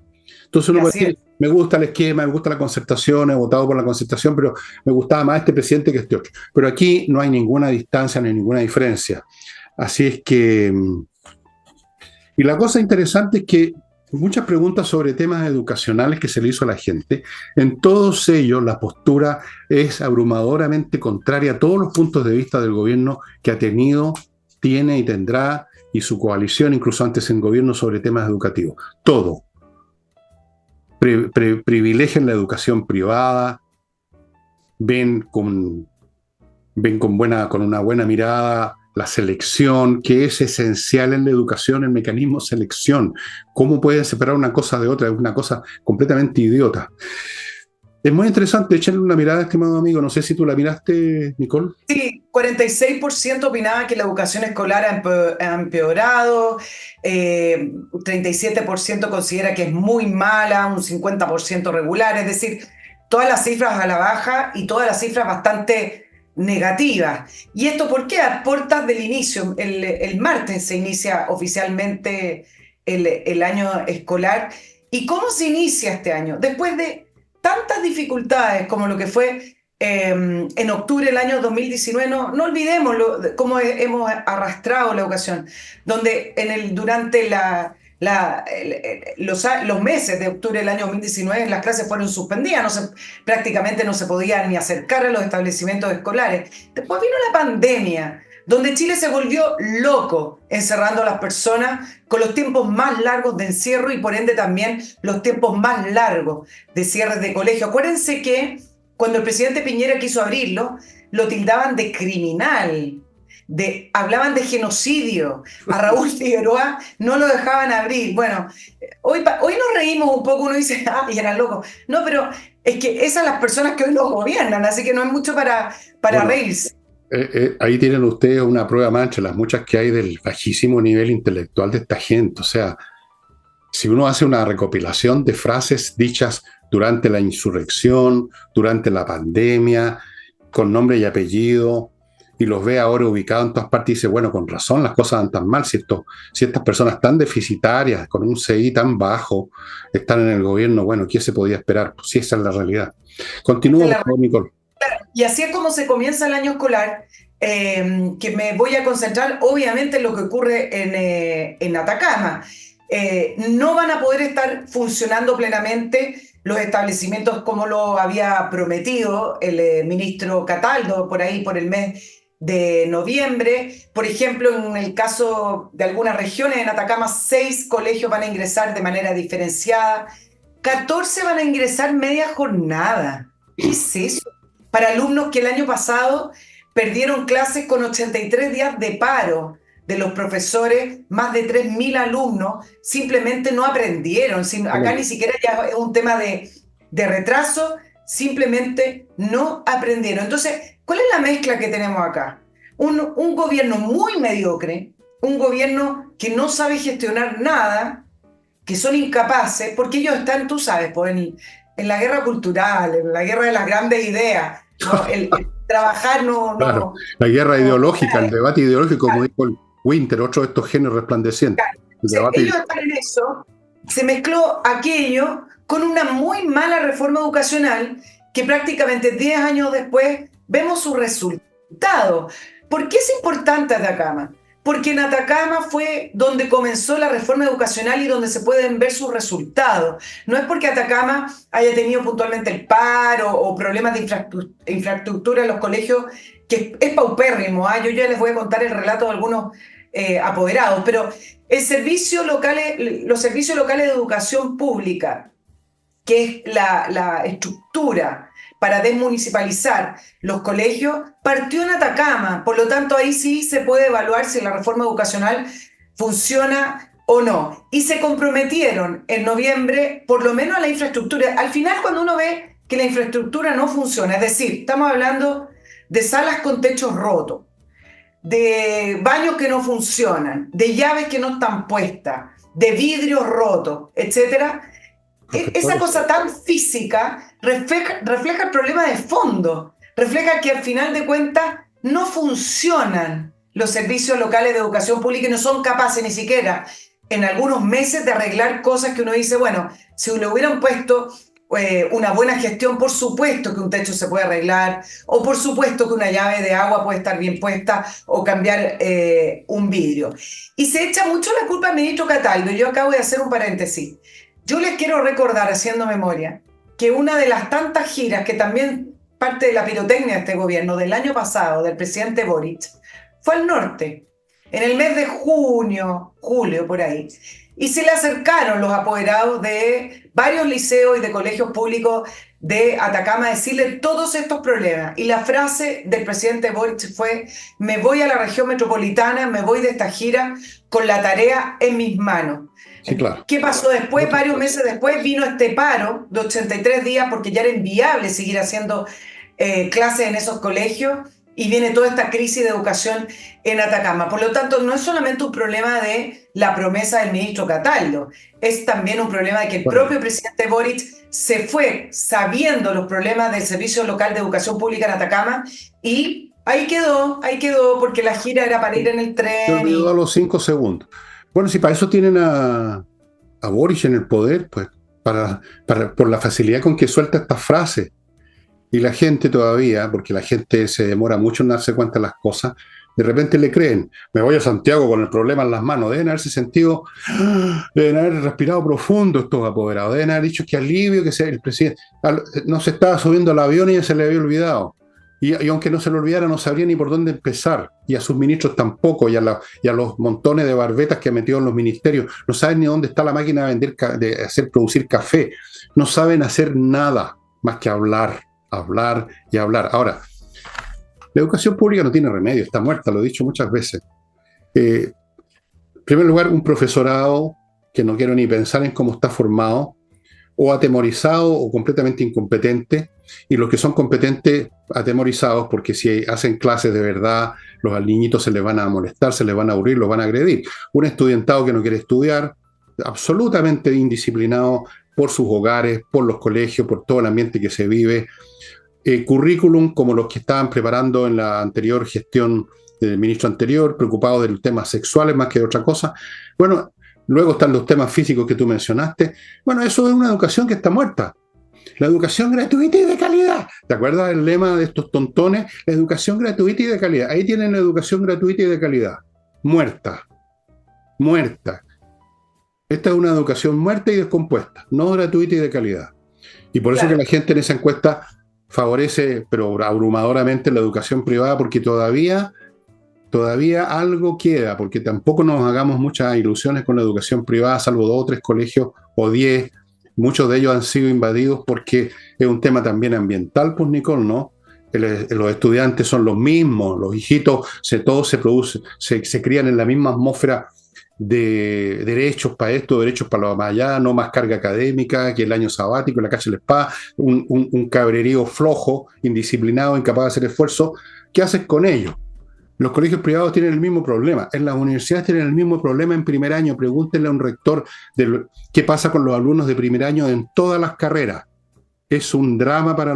Entonces uno puede decir, me gusta el esquema, me gusta la concertación, he votado por la concertación, pero me gustaba más este presidente que este otro. Pero aquí no hay ninguna distancia, no hay ninguna diferencia. Así es que... Y la cosa interesante es que muchas preguntas sobre temas educacionales que se le hizo a la gente, en todos ellos la postura es abrumadoramente contraria a todos los puntos de vista del gobierno que ha tenido, tiene y tendrá, y su coalición, incluso antes en gobierno, sobre temas educativos. Todo. Privilegian la educación privada, ven con una buena mirada la selección, que es esencial en la educación, el mecanismo selección. ¿Cómo pueden separar una cosa de otra? Es una cosa completamente idiota. Es muy interesante, echarle una mirada, estimado amigo. No sé si tú la miraste, Nicole. Sí, 46% opinaba que la educación escolar ha empeorado, 37% considera que es muy mala, un 50% regular, es decir, todas las cifras a la baja y todas las cifras bastante negativas. ¿Y esto por qué? A puertas del inicio, el martes se inicia oficialmente el año escolar. ¿Y cómo se inicia este año? Después de tantas dificultades como lo que fue en octubre del año 2019, no olvidemos cómo hemos arrastrado la educación, donde durante los meses de octubre del año 2019 las clases fueron suspendidas, prácticamente no se podía ni acercar a los establecimientos escolares. Después vino la pandemia, donde Chile se volvió loco encerrando a las personas con los tiempos más largos de encierro y por ende también los tiempos más largos de cierres de colegio. Acuérdense que cuando el presidente Piñera quiso abrirlo, lo tildaban de criminal, hablaban de genocidio. A Raúl Figueroa no lo dejaban abrir. Bueno, hoy nos reímos un poco, uno dice, y eran locos. No, pero es que esas son las personas que hoy los gobiernan, así que no hay mucho para reírse. Ahí tienen ustedes una prueba más entre las muchas que hay del bajísimo nivel intelectual de esta gente. O sea, si uno hace una recopilación de frases dichas durante la insurrección, durante la pandemia, con nombre y apellido, y los ve ahora ubicados en todas partes y dice, bueno, con razón las cosas van tan mal, si estas personas tan deficitarias, con un CI tan bajo, están en el gobierno, bueno, ¿qué se podía esperar? Pues sí, esa es la realidad. Continúo, Nicole. Y así es como se comienza el año escolar, que me voy a concentrar obviamente en lo que ocurre en Atacama. No van a poder estar funcionando plenamente los establecimientos como lo había prometido el ministro Cataldo por ahí por el mes de noviembre. Por ejemplo, en el caso de algunas regiones, en Atacama, 6 colegios van a ingresar de manera diferenciada, 14 van a ingresar media jornada. ¿Qué es eso? Para alumnos que el año pasado perdieron clases con 83 días de paro de los profesores, más de 3.000 alumnos, simplemente no aprendieron. Acá ni siquiera ya es un tema de retraso, simplemente no aprendieron. Entonces, ¿cuál es la mezcla que tenemos acá? Un gobierno muy mediocre, un gobierno que no sabe gestionar nada, que son incapaces, porque ellos están, tú sabes, pues, en la guerra cultural, en la guerra de las grandes ideas. ¿No? El trabajar Claro, la guerra ideológica, el debate ideológico, como dijo el Winter, otro de estos genios resplandecientes. Ellos están en eso, se mezcló aquello con una muy mala reforma educacional que prácticamente 10 años después vemos sus resultados. ¿Por qué es importante Atacama? Porque en Atacama fue donde comenzó la reforma educacional y donde se pueden ver sus resultados. No es porque Atacama haya tenido puntualmente el paro o problemas de infraestructura en los colegios, que es paupérrimo. Yo ya les voy a contar el relato de algunos apoderados, pero los servicios locales de educación pública, que es la estructura para desmunicipalizar los colegios, partió en Atacama. Por lo tanto, ahí sí se puede evaluar si la reforma educacional funciona o no. Y se comprometieron en noviembre, por lo menos a la infraestructura. Al final, cuando uno ve que la infraestructura no funciona, es decir, estamos hablando de salas con techos rotos, de baños que no funcionan, de llaves que no están puestas, de vidrios rotos, etcétera. Esa cosa tan física refleja el problema de fondo, refleja que al final de cuentas no funcionan los servicios locales de educación pública y no son capaces ni siquiera en algunos meses de arreglar cosas que uno dice, bueno, si le hubieran puesto una buena gestión, por supuesto que un techo se puede arreglar, o por supuesto que una llave de agua puede estar bien puesta, o cambiar un vidrio. Y se echa mucho la culpa al ministro Cataldo. Yo acabo de hacer un paréntesis. Yo les quiero recordar, haciendo memoria, que una de las tantas giras que también parte de la pirotecnia de este gobierno del año pasado, del presidente Boric, fue al norte, en el mes de junio, julio, por ahí. Y se le acercaron los apoderados de varios liceos y de colegios públicos de Atacama a decirle todos estos problemas. Y la frase del presidente Boric fue: me voy a la región metropolitana, me voy de esta gira con la tarea en mis manos. Sí, claro. ¿Qué pasó después? Varios meses después vino este paro de 83 días porque ya era inviable seguir haciendo clases en esos colegios, y viene toda esta crisis de educación en Atacama. Por lo tanto, no es solamente un problema de la promesa del ministro Cataldo, es también un problema de que el propio presidente Boric se fue sabiendo los problemas del Servicio Local de Educación Pública en Atacama y ahí quedó, porque la gira era para ir en el tren. Se olvidó a los 5 segundos. Bueno, si para eso tienen a Boric en el poder, pues, por la facilidad con que suelta estas frases. Y la gente todavía, porque la gente se demora mucho en darse cuenta de las cosas, de repente le creen. Me voy a Santiago con el problema en las manos. Deben haberse sentido, deben haber respirado profundo estos apoderados, deben haber dicho que alivio que sea el presidente. No se estaba subiendo al avión y ya se le había olvidado. Y aunque no se le olvidara, no sabría ni por dónde empezar. Y a sus ministros tampoco, y a los montones de barbetas que ha metido en los ministerios. No saben ni dónde está la máquina de hacer producir café. No saben hacer nada más que hablar y hablar. Ahora, la educación pública no tiene remedio, está muerta, lo he dicho muchas veces. En primer lugar, un profesorado que no quiero ni pensar en cómo está formado, o atemorizado o completamente incompetente, y los que son competentes, atemorizados, porque si hacen clases de verdad, los niñitos se les van a molestar, se les van a aburrir, los van a agredir. Un estudiantado que no quiere estudiar, absolutamente indisciplinado por sus hogares, por los colegios, por todo el ambiente que se vive. Currículum como los que estaban preparando en la anterior gestión del ministro anterior, preocupados de los temas sexuales más que de otra cosa. Bueno, luego están los temas físicos que tú mencionaste. Bueno, eso es una educación que está muerta. La educación gratuita y de calidad. ¿Te acuerdas del lema de estos tontones? La educación gratuita y de calidad. Ahí tienen la educación gratuita y de calidad. Muerta. Muerta. Esta es una educación muerta y descompuesta, no gratuita y de calidad. Y por eso que la gente en esa encuesta favorece, pero abrumadoramente, la educación privada, porque todavía algo queda, porque tampoco nos hagamos muchas ilusiones con la educación privada, salvo 2 o 3 colegios o 10. Muchos de ellos han sido invadidos porque es un tema también ambiental, pues Nicole, ¿no? Los estudiantes son los mismos, los hijitos, todos se producen, se crían en la misma atmósfera de derechos para esto, derechos para lo más allá, no más carga académica, que el año sabático, la cacha del spa, un cabrerío flojo, indisciplinado, incapaz de hacer esfuerzo. ¿Qué haces con ellos? Los colegios privados tienen el mismo problema, en las universidades tienen el mismo problema en primer año. Pregúntenle a un rector qué pasa con los alumnos de primer año en todas las carreras. Es un drama para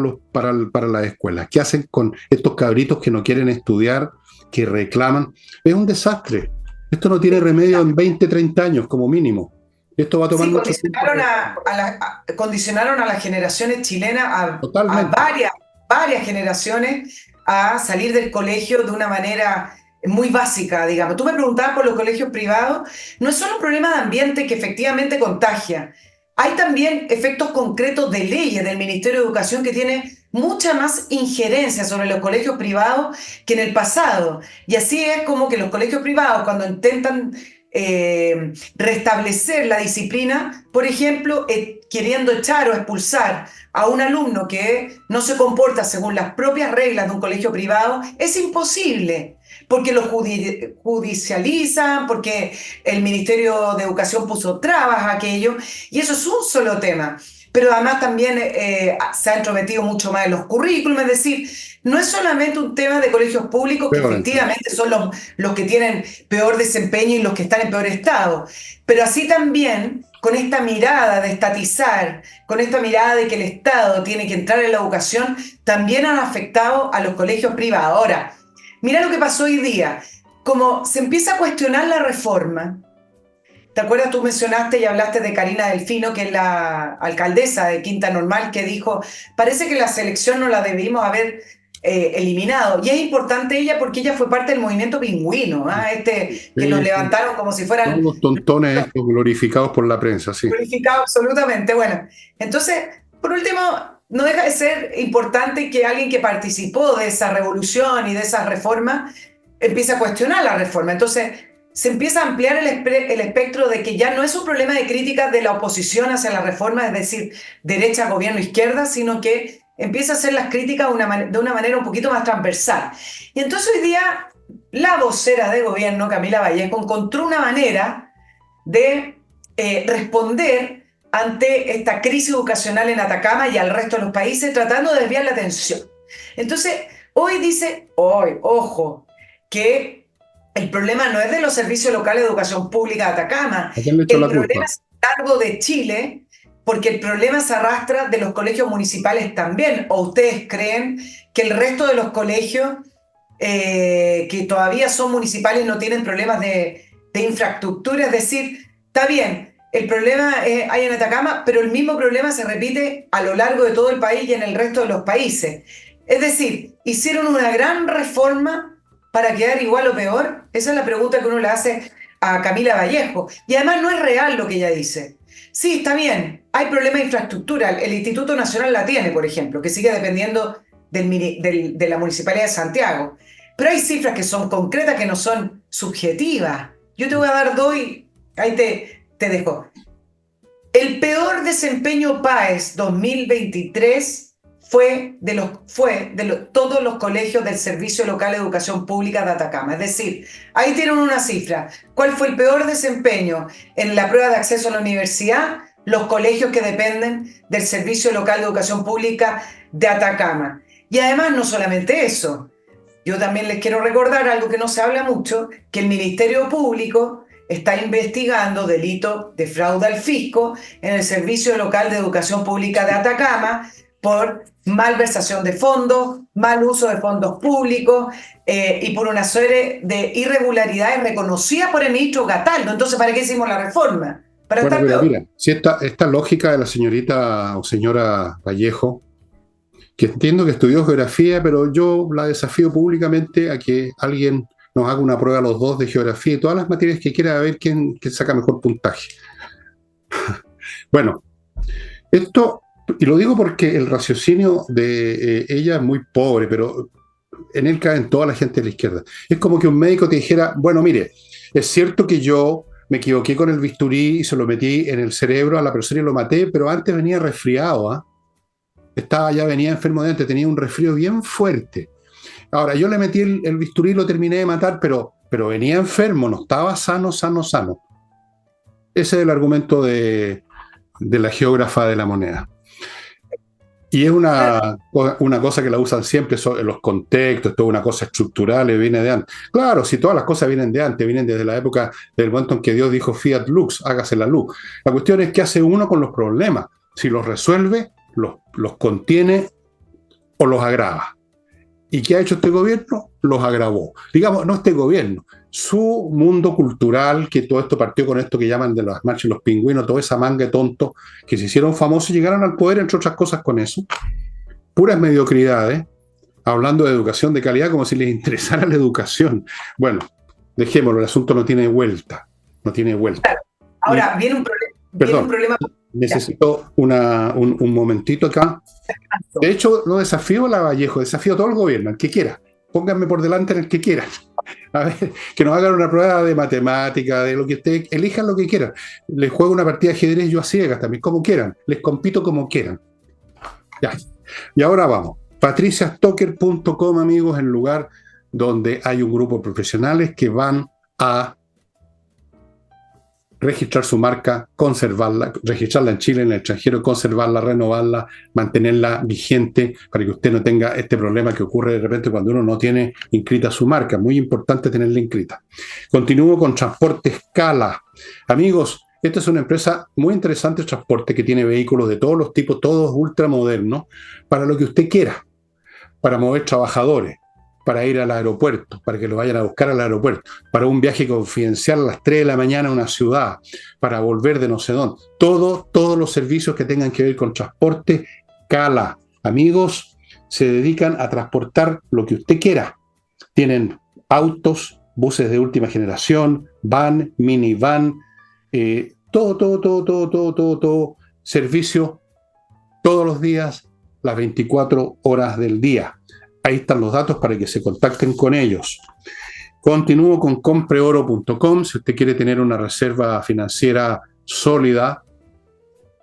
las escuelas. ¿Qué hacen con estos cabritos que no quieren estudiar, que reclaman? Es un desastre. Esto no tiene remedio en 20, 30 años como mínimo. Esto va a tomar Sí, mucho tiempo. condicionaron a las generaciones chilenas, a Totalmente. varias generaciones, a salir del colegio de una manera muy básica, digamos. Tú me preguntabas por los colegios privados, no es solo un problema de ambiente que efectivamente contagia, hay también efectos concretos de leyes del Ministerio de Educación que tiene mucha más injerencia sobre los colegios privados que en el pasado. Y así es como que los colegios privados, cuando intentan restablecer la disciplina, por ejemplo, queriendo echar o expulsar a un alumno que no se comporta según las propias reglas de un colegio privado, es imposible, porque lo judicializan, porque el Ministerio de Educación puso trabas a aquello, y eso es un solo tema. Pero además también se ha entrometido mucho más en los currículums, es decir, no es solamente un tema de colegios públicos, que Peor entonces. efectivamente son los que tienen peor desempeño y los que están en peor estado, pero así también con esta mirada de estatizar, con esta mirada de que el Estado tiene que entrar en la educación, también han afectado a los colegios privados. Ahora, mira lo que pasó hoy día, como se empieza a cuestionar la reforma. ¿Te acuerdas? Tú mencionaste y hablaste de Karina Delfino, que es la alcaldesa de Quinta Normal, que dijo, parece que la selección no la debimos haber eliminado. Y es importante ella porque ella fue parte del movimiento pingüino, que nos levantaron como si Todos fueran los tontones estos glorificados por la prensa, sí. glorificados absolutamente. Bueno, entonces, por último, no deja de ser importante que alguien que participó de esa revolución y de esa reforma empiece a cuestionar la reforma. Entonces, se empieza a ampliar el espectro de que ya no es un problema de crítica de la oposición hacia la reforma, es decir, derecha, gobierno, izquierda, sino que empieza a hacer las críticas de una manera un poquito más transversal. Y entonces hoy día la vocera de gobierno, Camila Vallejo, encontró una manera de responder ante esta crisis educacional en Atacama y al resto de los países, tratando de desviar la atención. Entonces, hoy dice, ojo, que el problema no es de los servicios locales de educación pública de Atacama, ¿A quién le echó el la problema culpa? es a lo largo de Chile, porque el problema se arrastra de los colegios municipales también. ¿O ustedes creen que el resto de los colegios que todavía son municipales no tienen problemas de infraestructura? Es decir, está bien, el problema hay en Atacama, pero el mismo problema se repite a lo largo de todo el país y en el resto de los países. Es decir, hicieron una gran reforma para quedar igual o peor. Esa es la pregunta que uno le hace a Camila Vallejo. Y además no es real lo que ella dice. Sí, está bien, hay problemas de infraestructura. El Instituto Nacional la tiene, por ejemplo, que sigue dependiendo de la Municipalidad de Santiago. Pero hay cifras que son concretas, que no son subjetivas. Yo te voy a dar dos y ahí te dejo. El peor desempeño PAES 2023 fue de todos los colegios del Servicio Local de Educación Pública de Atacama. Es decir, ahí tienen una cifra. ¿Cuál fue el peor desempeño en la prueba de acceso a la universidad? Los colegios que dependen del Servicio Local de Educación Pública de Atacama. Y además, no solamente eso. Yo también les quiero recordar algo que no se habla mucho, que el Ministerio Público está investigando delitos de fraude al fisco en el Servicio Local de Educación Pública de Atacama por malversación de fondos, mal uso de fondos públicos y por una serie de irregularidades reconocidas por el ministro Cataldo. Entonces, ¿para qué hicimos la reforma? Para Bueno, estar pero peor. mira, si esta lógica de la señorita o señora Vallejo, que entiendo que estudió geografía, pero yo la desafío públicamente a que alguien nos haga una prueba a los dos de geografía y todas las materias que quiera, a ver quién saca mejor puntaje. Bueno, esto Y lo digo porque el raciocinio de ella es muy pobre, pero en él caen toda la gente de la izquierda. Es como que un médico te dijera, bueno, mire, es cierto que yo me equivoqué con el bisturí y se lo metí en el cerebro a la persona y lo maté, pero antes venía resfriado, ¿ah? Ya venía enfermo de antes, tenía un resfrío bien fuerte. Ahora, yo le metí el bisturí y lo terminé de matar, pero venía enfermo, no estaba sano, sano, sano. Ese es el argumento de la geógrafa de la moneda. Y es una cosa que la usan siempre en los contextos, toda una cosa estructural y viene de antes. Claro, si todas las cosas vienen de antes, vienen desde la época del momento en que Dios dijo Fiat Lux, hágase la luz. La cuestión es qué hace uno con los problemas. Si los resuelve, los contiene o los agrava. ¿Y qué ha hecho este gobierno? Los agravó. Digamos, no este gobierno, su mundo cultural, que todo esto partió con esto que llaman de las marchas de los pingüinos, toda esa manga de tontos que se hicieron famosos y llegaron al poder, entre otras cosas, con eso. Puras mediocridades, hablando de educación de calidad como si les interesara la educación. Bueno, dejémoslo, el asunto no tiene vuelta. No tiene vuelta. Ahora, y, viene un problema. Necesito un momentito acá. De hecho, no desafío a la Vallejo, desafío a todo el gobierno, el que quiera. Pónganme por delante en el que quieran. A ver, que nos hagan una prueba de matemática, de lo que ustedes elijan lo que quieran. Les juego una partida de ajedrez yo a ciegas también, como quieran. Les compito como quieran. Ya. Y ahora vamos. patriciastocker.com, amigos, el lugar donde hay un grupo de profesionales que van a registrar su marca, conservarla, registrarla en Chile, en el extranjero, conservarla, renovarla, mantenerla vigente para que usted no tenga este problema que ocurre de repente cuando uno no tiene inscrita su marca. Muy importante tenerla inscrita. Continúo con Transporte Scala. Amigos, esta es una empresa muy interesante de transporte que tiene vehículos de todos los tipos, todos ultramodernos, para lo que usted quiera, para mover trabajadores, para ir al aeropuerto, para que lo vayan a buscar al aeropuerto, para un viaje confidencial a las 3 de la mañana a una ciudad, para volver de no sé dónde. Todos los servicios que tengan que ver con transporte, Cala. Amigos, se dedican a transportar lo que usted quiera. Tienen autos, buses de última generación, van, minivan, todo, servicio todos los días, las 24 horas del día. Ahí están los datos para que se contacten con ellos. Continúo con compreoro.com. Si usted quiere tener una reserva financiera sólida,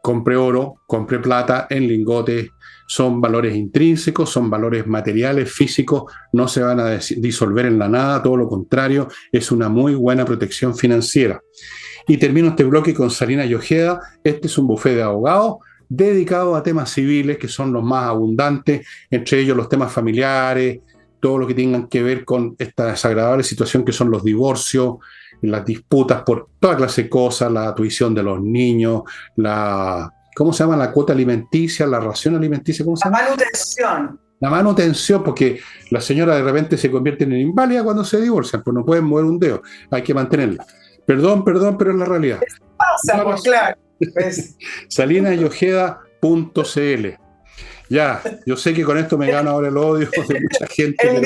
compre oro, compre plata en lingotes. Son valores intrínsecos, son valores materiales, físicos, no se van a disolver en la nada, todo lo contrario, es una muy buena protección financiera. Y termino este bloque con Salinas y Ojeda. Este es un bufete de abogados dedicado a temas civiles que son los más abundantes, entre ellos los temas familiares, todo lo que tengan que ver con esta desagradable situación que son los divorcios, las disputas por toda clase de cosas, la tuición de los niños, ¿cómo se llama? La cuota alimenticia, la ración alimenticia, ¿cómo se llama? La manutención. La manutención, porque la señora de repente se convierte en inválida cuando se divorcian, pues no pueden mover un dedo, hay que mantenerla. Perdón, pero es la realidad. Pasa, pues claro. Salinasyojeda.cl. Ya, yo sé que con esto me gano ahora el odio de mucha gente. El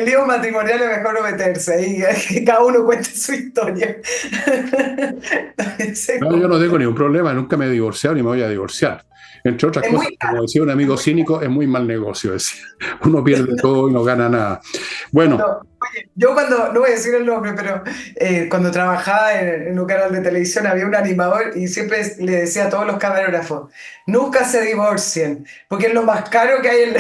lío matrimonial es mejor no meterse y que cada uno cuente su historia. No, yo no tengo ningún problema, nunca me he divorciado ni me voy a divorciar. Entre otras cosas, como decía un amigo cínico, es muy mal negocio. Uno pierde todo y no gana nada. Bueno. Oye, yo no voy a decir el nombre, pero cuando trabajaba en un canal de televisión había un animador y siempre le decía a todos los camarógrafos, nunca se divorcien, porque es lo más caro que hay,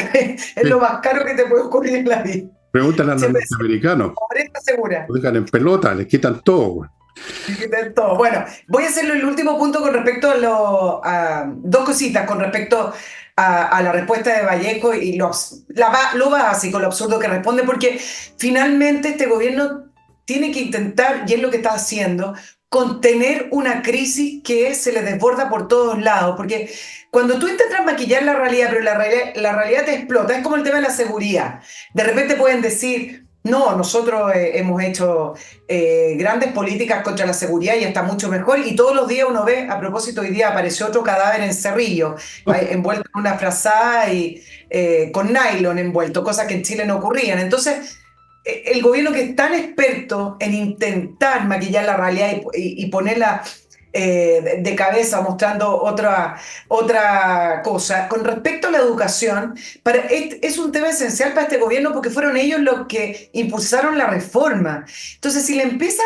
es lo más caro que te puede ocurrir en la vida. Pregúntale a los norteamericanos. Pobreza segura. Lo dejan en pelota, les quitan todo, güey. Todo. Bueno, voy a hacerlo el último punto con respecto a dos cositas con respecto a la respuesta de Vallejo y lo básico, lo absurdo que responde, porque finalmente este gobierno tiene que intentar, y es lo que está haciendo, contener una crisis que se le desborda por todos lados, porque cuando tú intentas maquillar la realidad, pero la realidad te explota, es como el tema de la seguridad. De repente pueden decir, no, nosotros hemos hecho grandes políticas contra la seguridad y está mucho mejor, y todos los días uno ve, a propósito, hoy día apareció otro cadáver en Cerrillo, envuelto en una frazada y con nylon envuelto, cosas que en Chile no ocurrían. Entonces, el gobierno que es tan experto en intentar maquillar la realidad y ponerla de cabeza mostrando otra cosa. Con respecto a la educación, es un tema esencial para este gobierno porque fueron ellos los que impulsaron la reforma. Entonces, si le empieza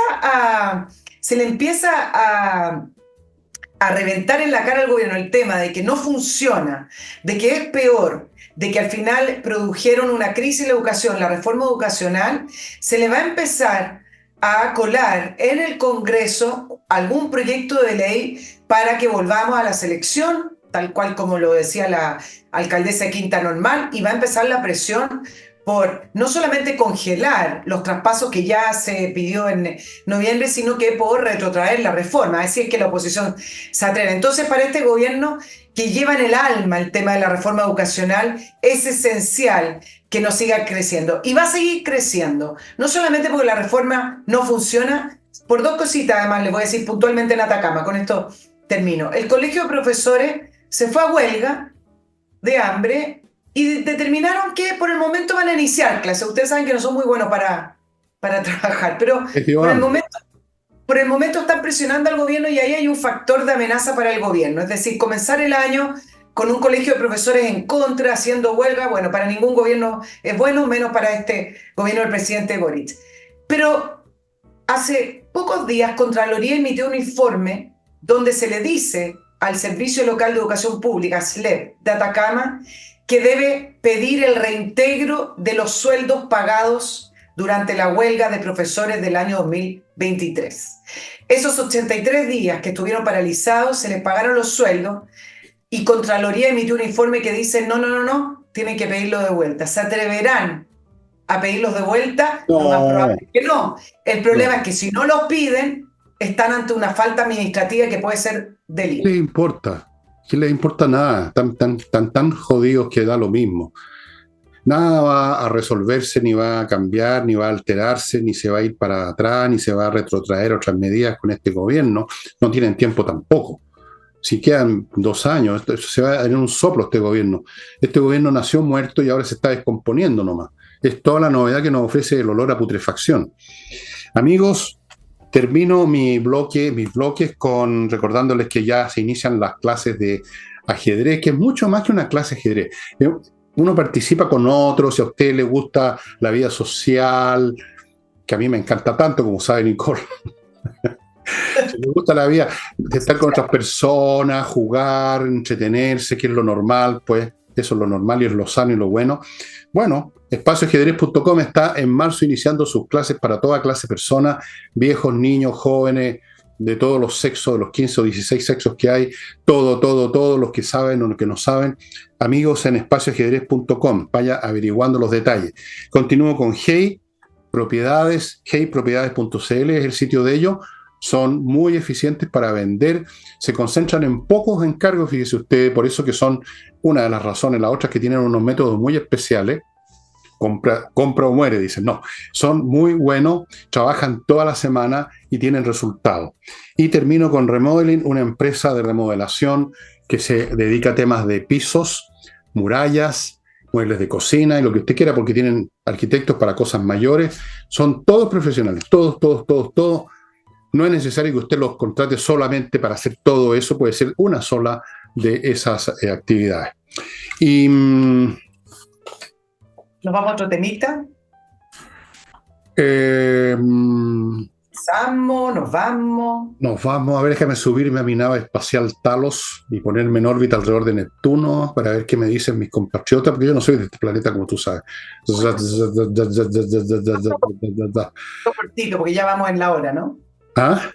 a reventar en la cara al gobierno el tema de que no funciona, de que es peor, de que al final produjeron una crisis en la educación, la reforma educacional, se le va a empezar a colar en el Congreso algún proyecto de ley para que volvamos a la selección, tal cual como lo decía la alcaldesa de Quinta Normal, y va a empezar la presión por no solamente congelar los traspasos que ya se pidió en noviembre, sino que por retrotraer la reforma, así es que la oposición se atreve. Entonces, para este gobierno que lleva en el alma el tema de la reforma educacional, es esencial que no siga creciendo. Y va a seguir creciendo, no solamente porque la reforma no funciona, por dos cositas además, les voy a decir puntualmente en Atacama, con esto termino. El colegio de profesores se fue a huelga de hambre y determinaron que por el momento van a iniciar clases. Ustedes saben que no son muy buenos para trabajar, pero por el momento están presionando al gobierno y ahí hay un factor de amenaza para el gobierno. Es decir, comenzar el año con un colegio de profesores en contra, haciendo huelga, bueno, para ningún gobierno es bueno, menos para este gobierno del presidente Boric. Pero hace pocos días Contraloría emitió un informe donde se le dice al Servicio Local de Educación Pública, SLEP, de Atacama, que debe pedir el reintegro de los sueldos pagados durante la huelga de profesores del año 2023. Esos 83 días que estuvieron paralizados, se les pagaron los sueldos y Contraloría emitió un informe que dice no, tienen que pedirlo de vuelta. ¿Se atreverán a pedirlos de vuelta? No. Lo más probable es que no. El problema es que si no los piden, están ante una falta administrativa que puede ser delito. ¿Qué les importa? ¿Qué les importa nada? Tan jodidos que da lo mismo. Nada va a resolverse, ni va a cambiar, ni va a alterarse, ni se va a ir para atrás, ni se va a retrotraer otras medidas con este gobierno. No tienen tiempo tampoco. Si quedan 2 años, se va a en un soplo este gobierno. Este gobierno nació muerto y ahora se está descomponiendo nomás. Es toda la novedad que nos ofrece el olor a putrefacción. Amigos, termino mis bloques recordándoles que ya se inician las clases de ajedrez, que es mucho más que una clase de ajedrez. Uno participa con otros, si a usted le gusta la vida social, que a mí me encanta tanto, como sabe Nicole. Si le gusta la vida de estar con otras personas, jugar, entretenerse, que es lo normal, pues eso es lo normal y es lo sano y lo bueno. Bueno, espacioajedrez.com está en marzo iniciando sus clases para toda clase de personas, viejos, niños, jóvenes, de todos los sexos, de los 15 o 16 sexos que hay, todos los que saben o los que no saben. Amigos, en espacioajedrez.com, vaya averiguando los detalles. Continúo con Hey Propiedades, heypropiedades.cl es el sitio de ellos. Son muy eficientes para vender, se concentran en pocos encargos, fíjese usted, por eso que son una de las razones. La otra es que tienen unos métodos muy especiales, compra o muere, dicen, no, son muy buenos, trabajan toda la semana y tienen resultados. Y termino con Remodeling, una empresa de remodelación que se dedica a temas de pisos, murallas, muebles de cocina y lo que usted quiera, porque tienen arquitectos para cosas mayores, son todos profesionales, todos. No es necesario que usted los contrate solamente para hacer todo eso, puede ser una sola de esas actividades. Y ¿nos vamos a otro temita? Nos vamos. A ver, déjame subirme a mi nave espacial Talos y ponerme en órbita alrededor de Neptuno para ver qué me dicen mis compatriotas, porque yo no soy de este planeta como tú sabes. Cortito, porque ya vamos en la hora, ¿no? ¿Ah?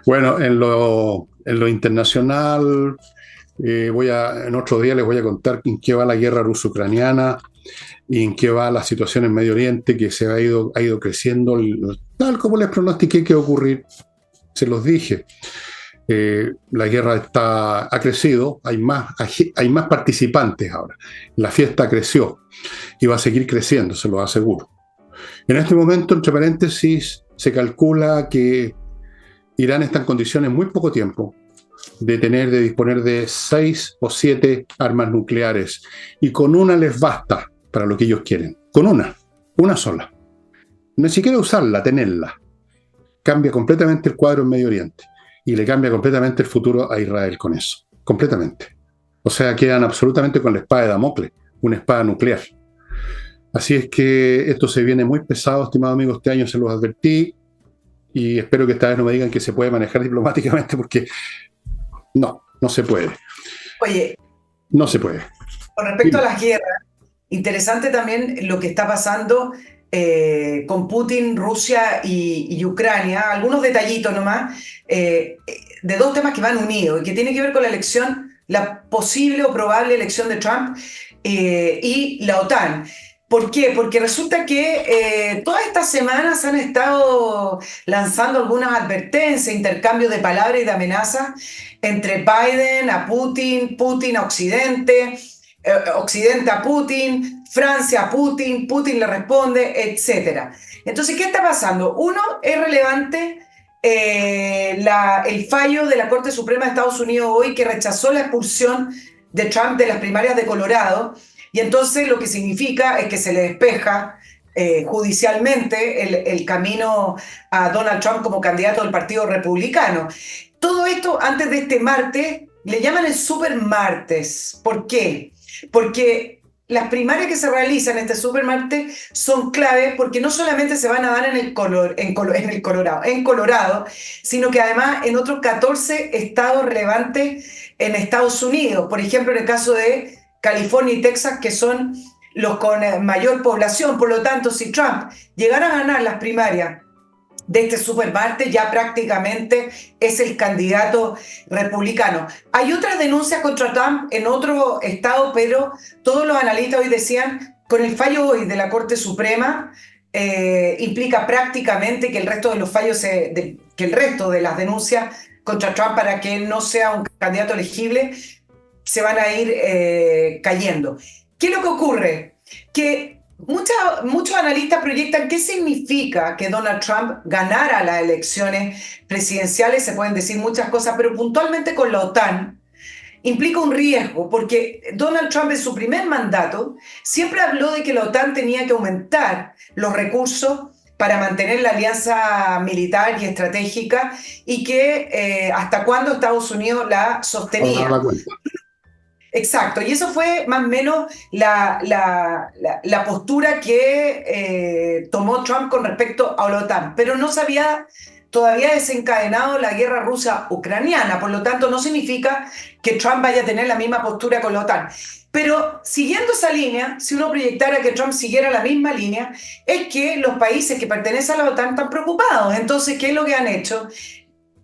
Bueno, en lo internacional, en otro día les voy a contar en qué va la guerra ruso-ucraniana y en qué va la situación en Medio Oriente, que ha ido creciendo, tal como les pronostiqué que iba a ocurrir, se los dije. La guerra ha crecido, hay más participantes ahora. La fiesta creció y va a seguir creciendo, se lo aseguro. En este momento, entre paréntesis, se calcula que Irán está en condiciones en muy poco tiempo de disponer de 6 o 7 armas nucleares, y con una les basta para lo que ellos quieren. Con una sola. Ni siquiera usarla, tenerla. Cambia completamente el cuadro en Medio Oriente. y le cambia completamente el futuro a Israel con eso. Completamente. O sea, quedan absolutamente con la espada de Damocles, una espada nuclear. Así es que esto se viene muy pesado, estimado amigo, este año se los advertí y espero que esta vez no me digan que se puede manejar diplomáticamente porque no se puede. Oye, No se puede. con respecto a Dime. las guerras, interesante también lo que está pasando con Putin, Rusia y Ucrania. Algunos detallitos nomás de dos temas que van unidos y que tiene que ver con la elección, la posible o probable elección de Trump y la OTAN. ¿Por qué? Porque resulta que todas estas semanas han estado lanzando algunas advertencias, intercambios de palabras y de amenazas entre Biden a Putin, Putin a Occidente, Occidente a Putin, Francia a Putin, Putin le responde, etc. Entonces, ¿qué está pasando? Uno, es relevante el fallo de la Corte Suprema de Estados Unidos hoy que rechazó la expulsión de Trump de las primarias de Colorado, y entonces lo que significa es que se le despeja judicialmente el camino a Donald Trump como candidato del Partido Republicano. Todo esto antes de este martes, le llaman el super martes. ¿Por qué? Porque las primarias que se realizan este super martes son claves porque no solamente se van a dar en Colorado, sino que además en otros 14 estados relevantes en Estados Unidos. Por ejemplo, en el caso de California y Texas, que son los con mayor población. Por lo tanto, si Trump llegara a ganar las primarias de este supermartes, ya prácticamente es el candidato republicano. Hay otras denuncias contra Trump en otro estado, pero todos los analistas hoy decían, con el fallo hoy de la Corte Suprema, implica prácticamente que el resto de los fallos, que el resto de las denuncias contra Trump para que él no sea un candidato elegible, se van a ir cayendo. ¿Qué es lo que ocurre? Que muchos analistas proyectan qué significa que Donald Trump ganara las elecciones presidenciales. Se pueden decir muchas cosas, pero puntualmente con la OTAN implica un riesgo, porque Donald Trump en su primer mandato siempre habló de que la OTAN tenía que aumentar los recursos para mantener la alianza militar y estratégica y que hasta cuándo Estados Unidos la Vamos a dar sostenía. la cuenta. Exacto, y eso fue más o menos la postura que tomó Trump con respecto a la OTAN, pero no se había todavía desencadenado la guerra rusa-ucraniana, por lo tanto no significa que Trump vaya a tener la misma postura con la OTAN. Pero siguiendo esa línea, si uno proyectara que Trump siguiera la misma línea, es que los países que pertenecen a la OTAN están preocupados. Entonces, ¿qué es lo que han hecho?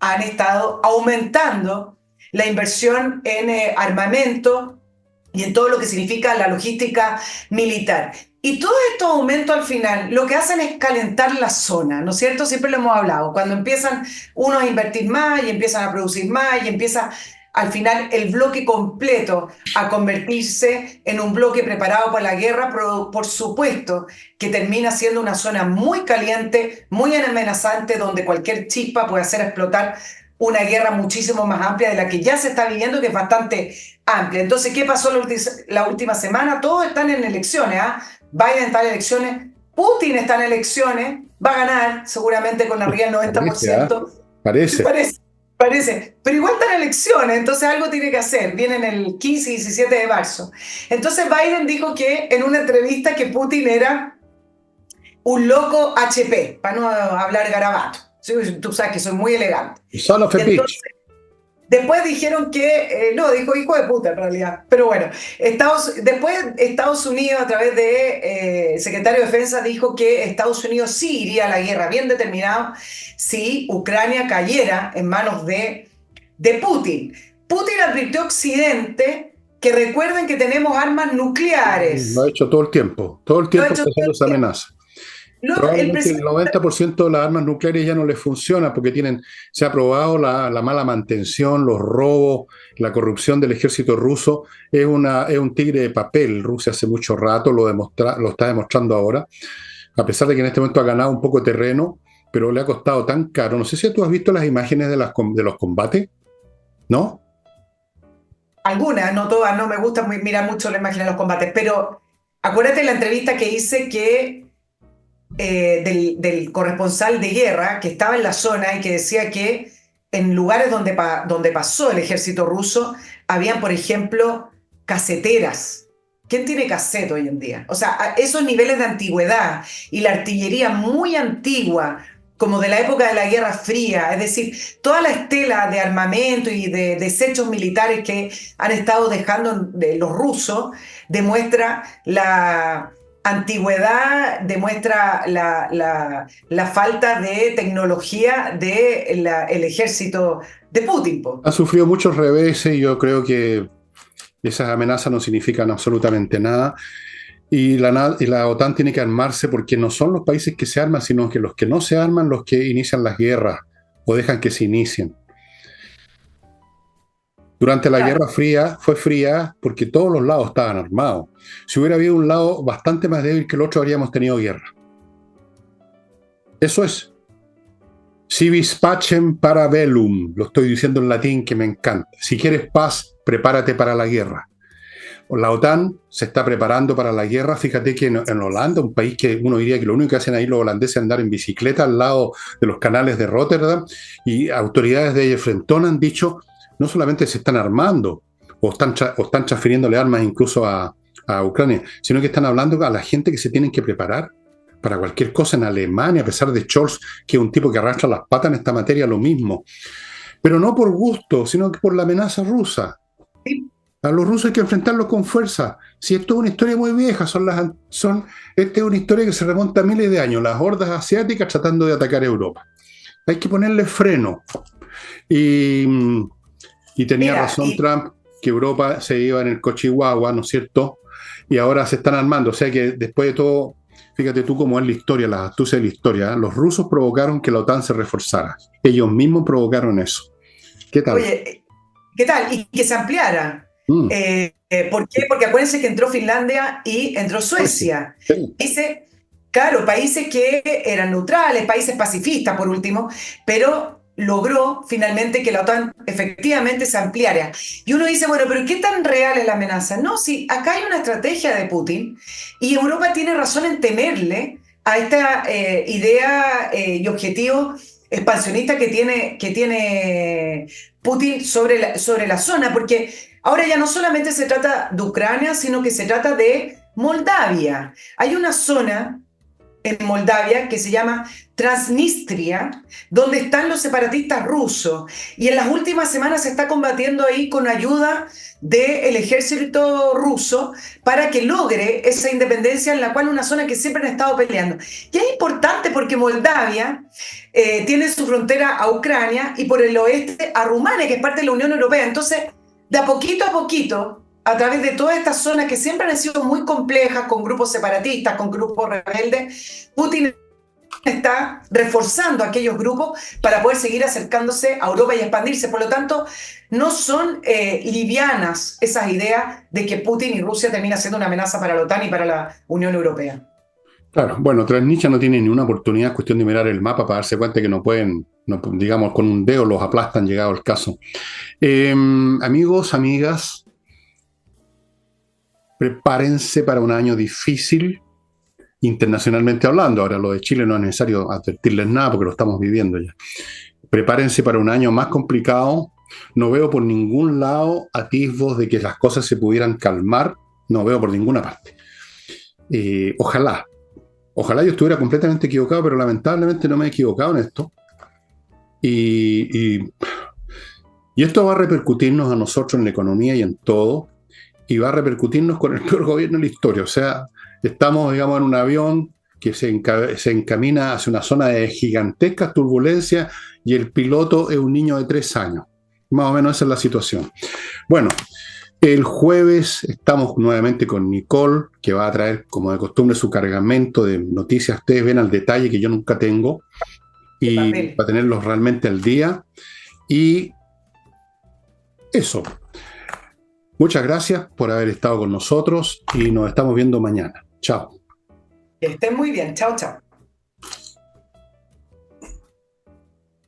Han estado aumentando la inversión en armamento y en todo lo que significa la logística militar. Y todos estos aumentos al final lo que hacen es calentar la zona, ¿no es cierto? Siempre lo hemos hablado. Cuando empiezan unos a invertir más y empiezan a producir más y empieza al final el bloque completo a convertirse en un bloque preparado para la guerra, por supuesto que termina siendo una zona muy caliente, muy amenazante, donde cualquier chispa puede hacer explotar una guerra muchísimo más amplia de la que ya se está viviendo, que es bastante amplia. Entonces, ¿qué pasó la última semana? Todos están en elecciones, ¿ah? Biden está en elecciones, Putin está en elecciones, va a ganar seguramente con arriba del Parece, 90%. Parece. Parece, pero igual están en elecciones, entonces algo tiene que hacer. Vienen el 15 y 17 de marzo. Entonces Biden dijo que en una entrevista que Putin era un loco HP, para no hablar garabato. Tú sabes que soy muy elegante. Son of a bitch. Después dijeron que, no, dijo hijo de puta en realidad, pero bueno, después Estados Unidos a través de secretario de Defensa dijo que Estados Unidos sí iría a la guerra, bien determinado, si Ucrania cayera en manos de Putin. Putin advirtió a Occidente que recuerden que tenemos armas nucleares. Lo ha hecho todo el tiempo está haciendo esa amenaza. Probablemente el 90% de las armas nucleares ya no les funciona porque se ha probado la mala mantención, los robos, la corrupción del ejército ruso. Es un tigre de papel. Rusia hace mucho rato lo está demostrando ahora, a pesar de que en este momento ha ganado un poco de terreno, pero le ha costado tan caro. No sé si tú has visto las imágenes de los combates, ¿no? Algunas, no todas, no me gusta mirar mucho la imagen de los combates, pero acuérdate de la entrevista que hice del corresponsal de guerra que estaba en la zona y que decía que en lugares donde pasó el ejército ruso, habían, por ejemplo, caseteras. ¿Quién tiene cassette hoy en día? O sea, a esos niveles de antigüedad y la artillería muy antigua, como de la época de la Guerra Fría, es decir, toda la estela de armamento y de desechos militares que han estado dejando los rusos, demuestra la antigüedad, demuestra la falta de tecnología del ejército de Putin, po. Ha sufrido muchos reveses y yo creo que esas amenazas no significan absolutamente nada. Y la OTAN tiene que armarse porque no son los países que se arman, sino que los que no se arman, los que inician las guerras o dejan que se inicien. Durante la Claro. Guerra Fría fue fría porque todos los lados estaban armados. Si hubiera habido un lado bastante más débil que el otro, habríamos tenido guerra. Eso es. Si vis pacem para bellum, lo estoy diciendo en latín que me encanta. Si quieres paz, prepárate para la guerra. La OTAN se está preparando para la guerra. Fíjate que en Holanda, un país que uno diría que lo único que hacen ahí los holandeses es andar en bicicleta al lado de los canales de Rotterdam, y autoridades de Frentón han dicho, no solamente se están armando o están transfiriéndole armas incluso a Ucrania, sino que están hablando a la gente que se tienen que preparar para cualquier cosa en Alemania, a pesar de Scholz, que es un tipo que arrastra las patas en esta materia, lo mismo. Pero no por gusto, sino que por la amenaza rusa. Sí. A los rusos hay que enfrentarlos con fuerza. Si esto es una historia muy vieja, esta es una historia que se remonta a miles de años, las hordas asiáticas tratando de atacar Europa. Hay que ponerle freno. Y, y tenía Mira, razón Trump, que Europa se iba en el cochihuahua, ¿no es cierto? Y ahora se están armando. O sea que después de todo, fíjate tú cómo es la historia, las astucias de la historia. Los rusos provocaron que la OTAN se reforzara. Ellos mismos provocaron eso. ¿Qué tal? oye, ¿qué tal? Y que se ampliara. Mm, ¿Por qué? Porque acuérdense que entró Finlandia y entró Suecia. Suecia. Sí. Países, claro, países que eran neutrales, países pacifistas por último, pero logró finalmente que la OTAN efectivamente se ampliara. Y uno dice, bueno, pero ¿qué tan real es la amenaza? No, sí, acá hay una estrategia de Putin y Europa tiene razón en temerle a esta idea y objetivo expansionista que tiene Putin sobre la zona, porque ahora ya no solamente se trata de Ucrania, sino que se trata de Moldavia. Hay una zona en Moldavia que se llama Transnistria, donde están los separatistas rusos. Y en las últimas semanas se está combatiendo ahí con ayuda del ejército ruso para que logre esa independencia en la cual una zona que siempre han estado peleando. Y es importante porque Moldavia tiene su frontera a Ucrania y por el oeste a Rumania, que es parte de la Unión Europea. Entonces, de a poquito, a través de todas estas zonas que siempre han sido muy complejas, con grupos separatistas, con grupos rebeldes, Putin está reforzando aquellos grupos para poder seguir acercándose a Europa y expandirse. Por lo tanto, no son livianas esas ideas de que Putin y Rusia terminan siendo una amenaza para la OTAN y para la Unión Europea. Claro, bueno, Transnistria no tiene ni una oportunidad, es cuestión de mirar el mapa para darse cuenta que no pueden, no, digamos, con un dedo los aplastan, llegado el caso. Amigos, amigas, prepárense para un año difícil, internacionalmente hablando. Ahora, lo de Chile no es necesario advertirles nada porque lo estamos viviendo ya. Prepárense para un año más complicado. No veo por ningún lado atisbos de que las cosas se pudieran calmar. No veo por ninguna parte. Ojalá. Ojalá yo estuviera completamente equivocado, pero lamentablemente no me he equivocado en esto. Y esto va a repercutirnos a nosotros en la economía y en todo. Y va a repercutirnos con el peor gobierno de la historia. O sea, estamos, digamos, en un avión que se encamina hacia una zona de gigantescas turbulencias y el piloto es un niño de 3 años. Más o menos esa es la situación. Bueno, el jueves estamos nuevamente con Nicole, que va a traer, como de costumbre, su cargamento de noticias. Ustedes ven al detalle que yo nunca tengo De y papel. para tenerlos realmente al día. Y eso. Muchas gracias por haber estado con nosotros y nos estamos viendo mañana. Chao. Que estén muy bien. Chao, chao.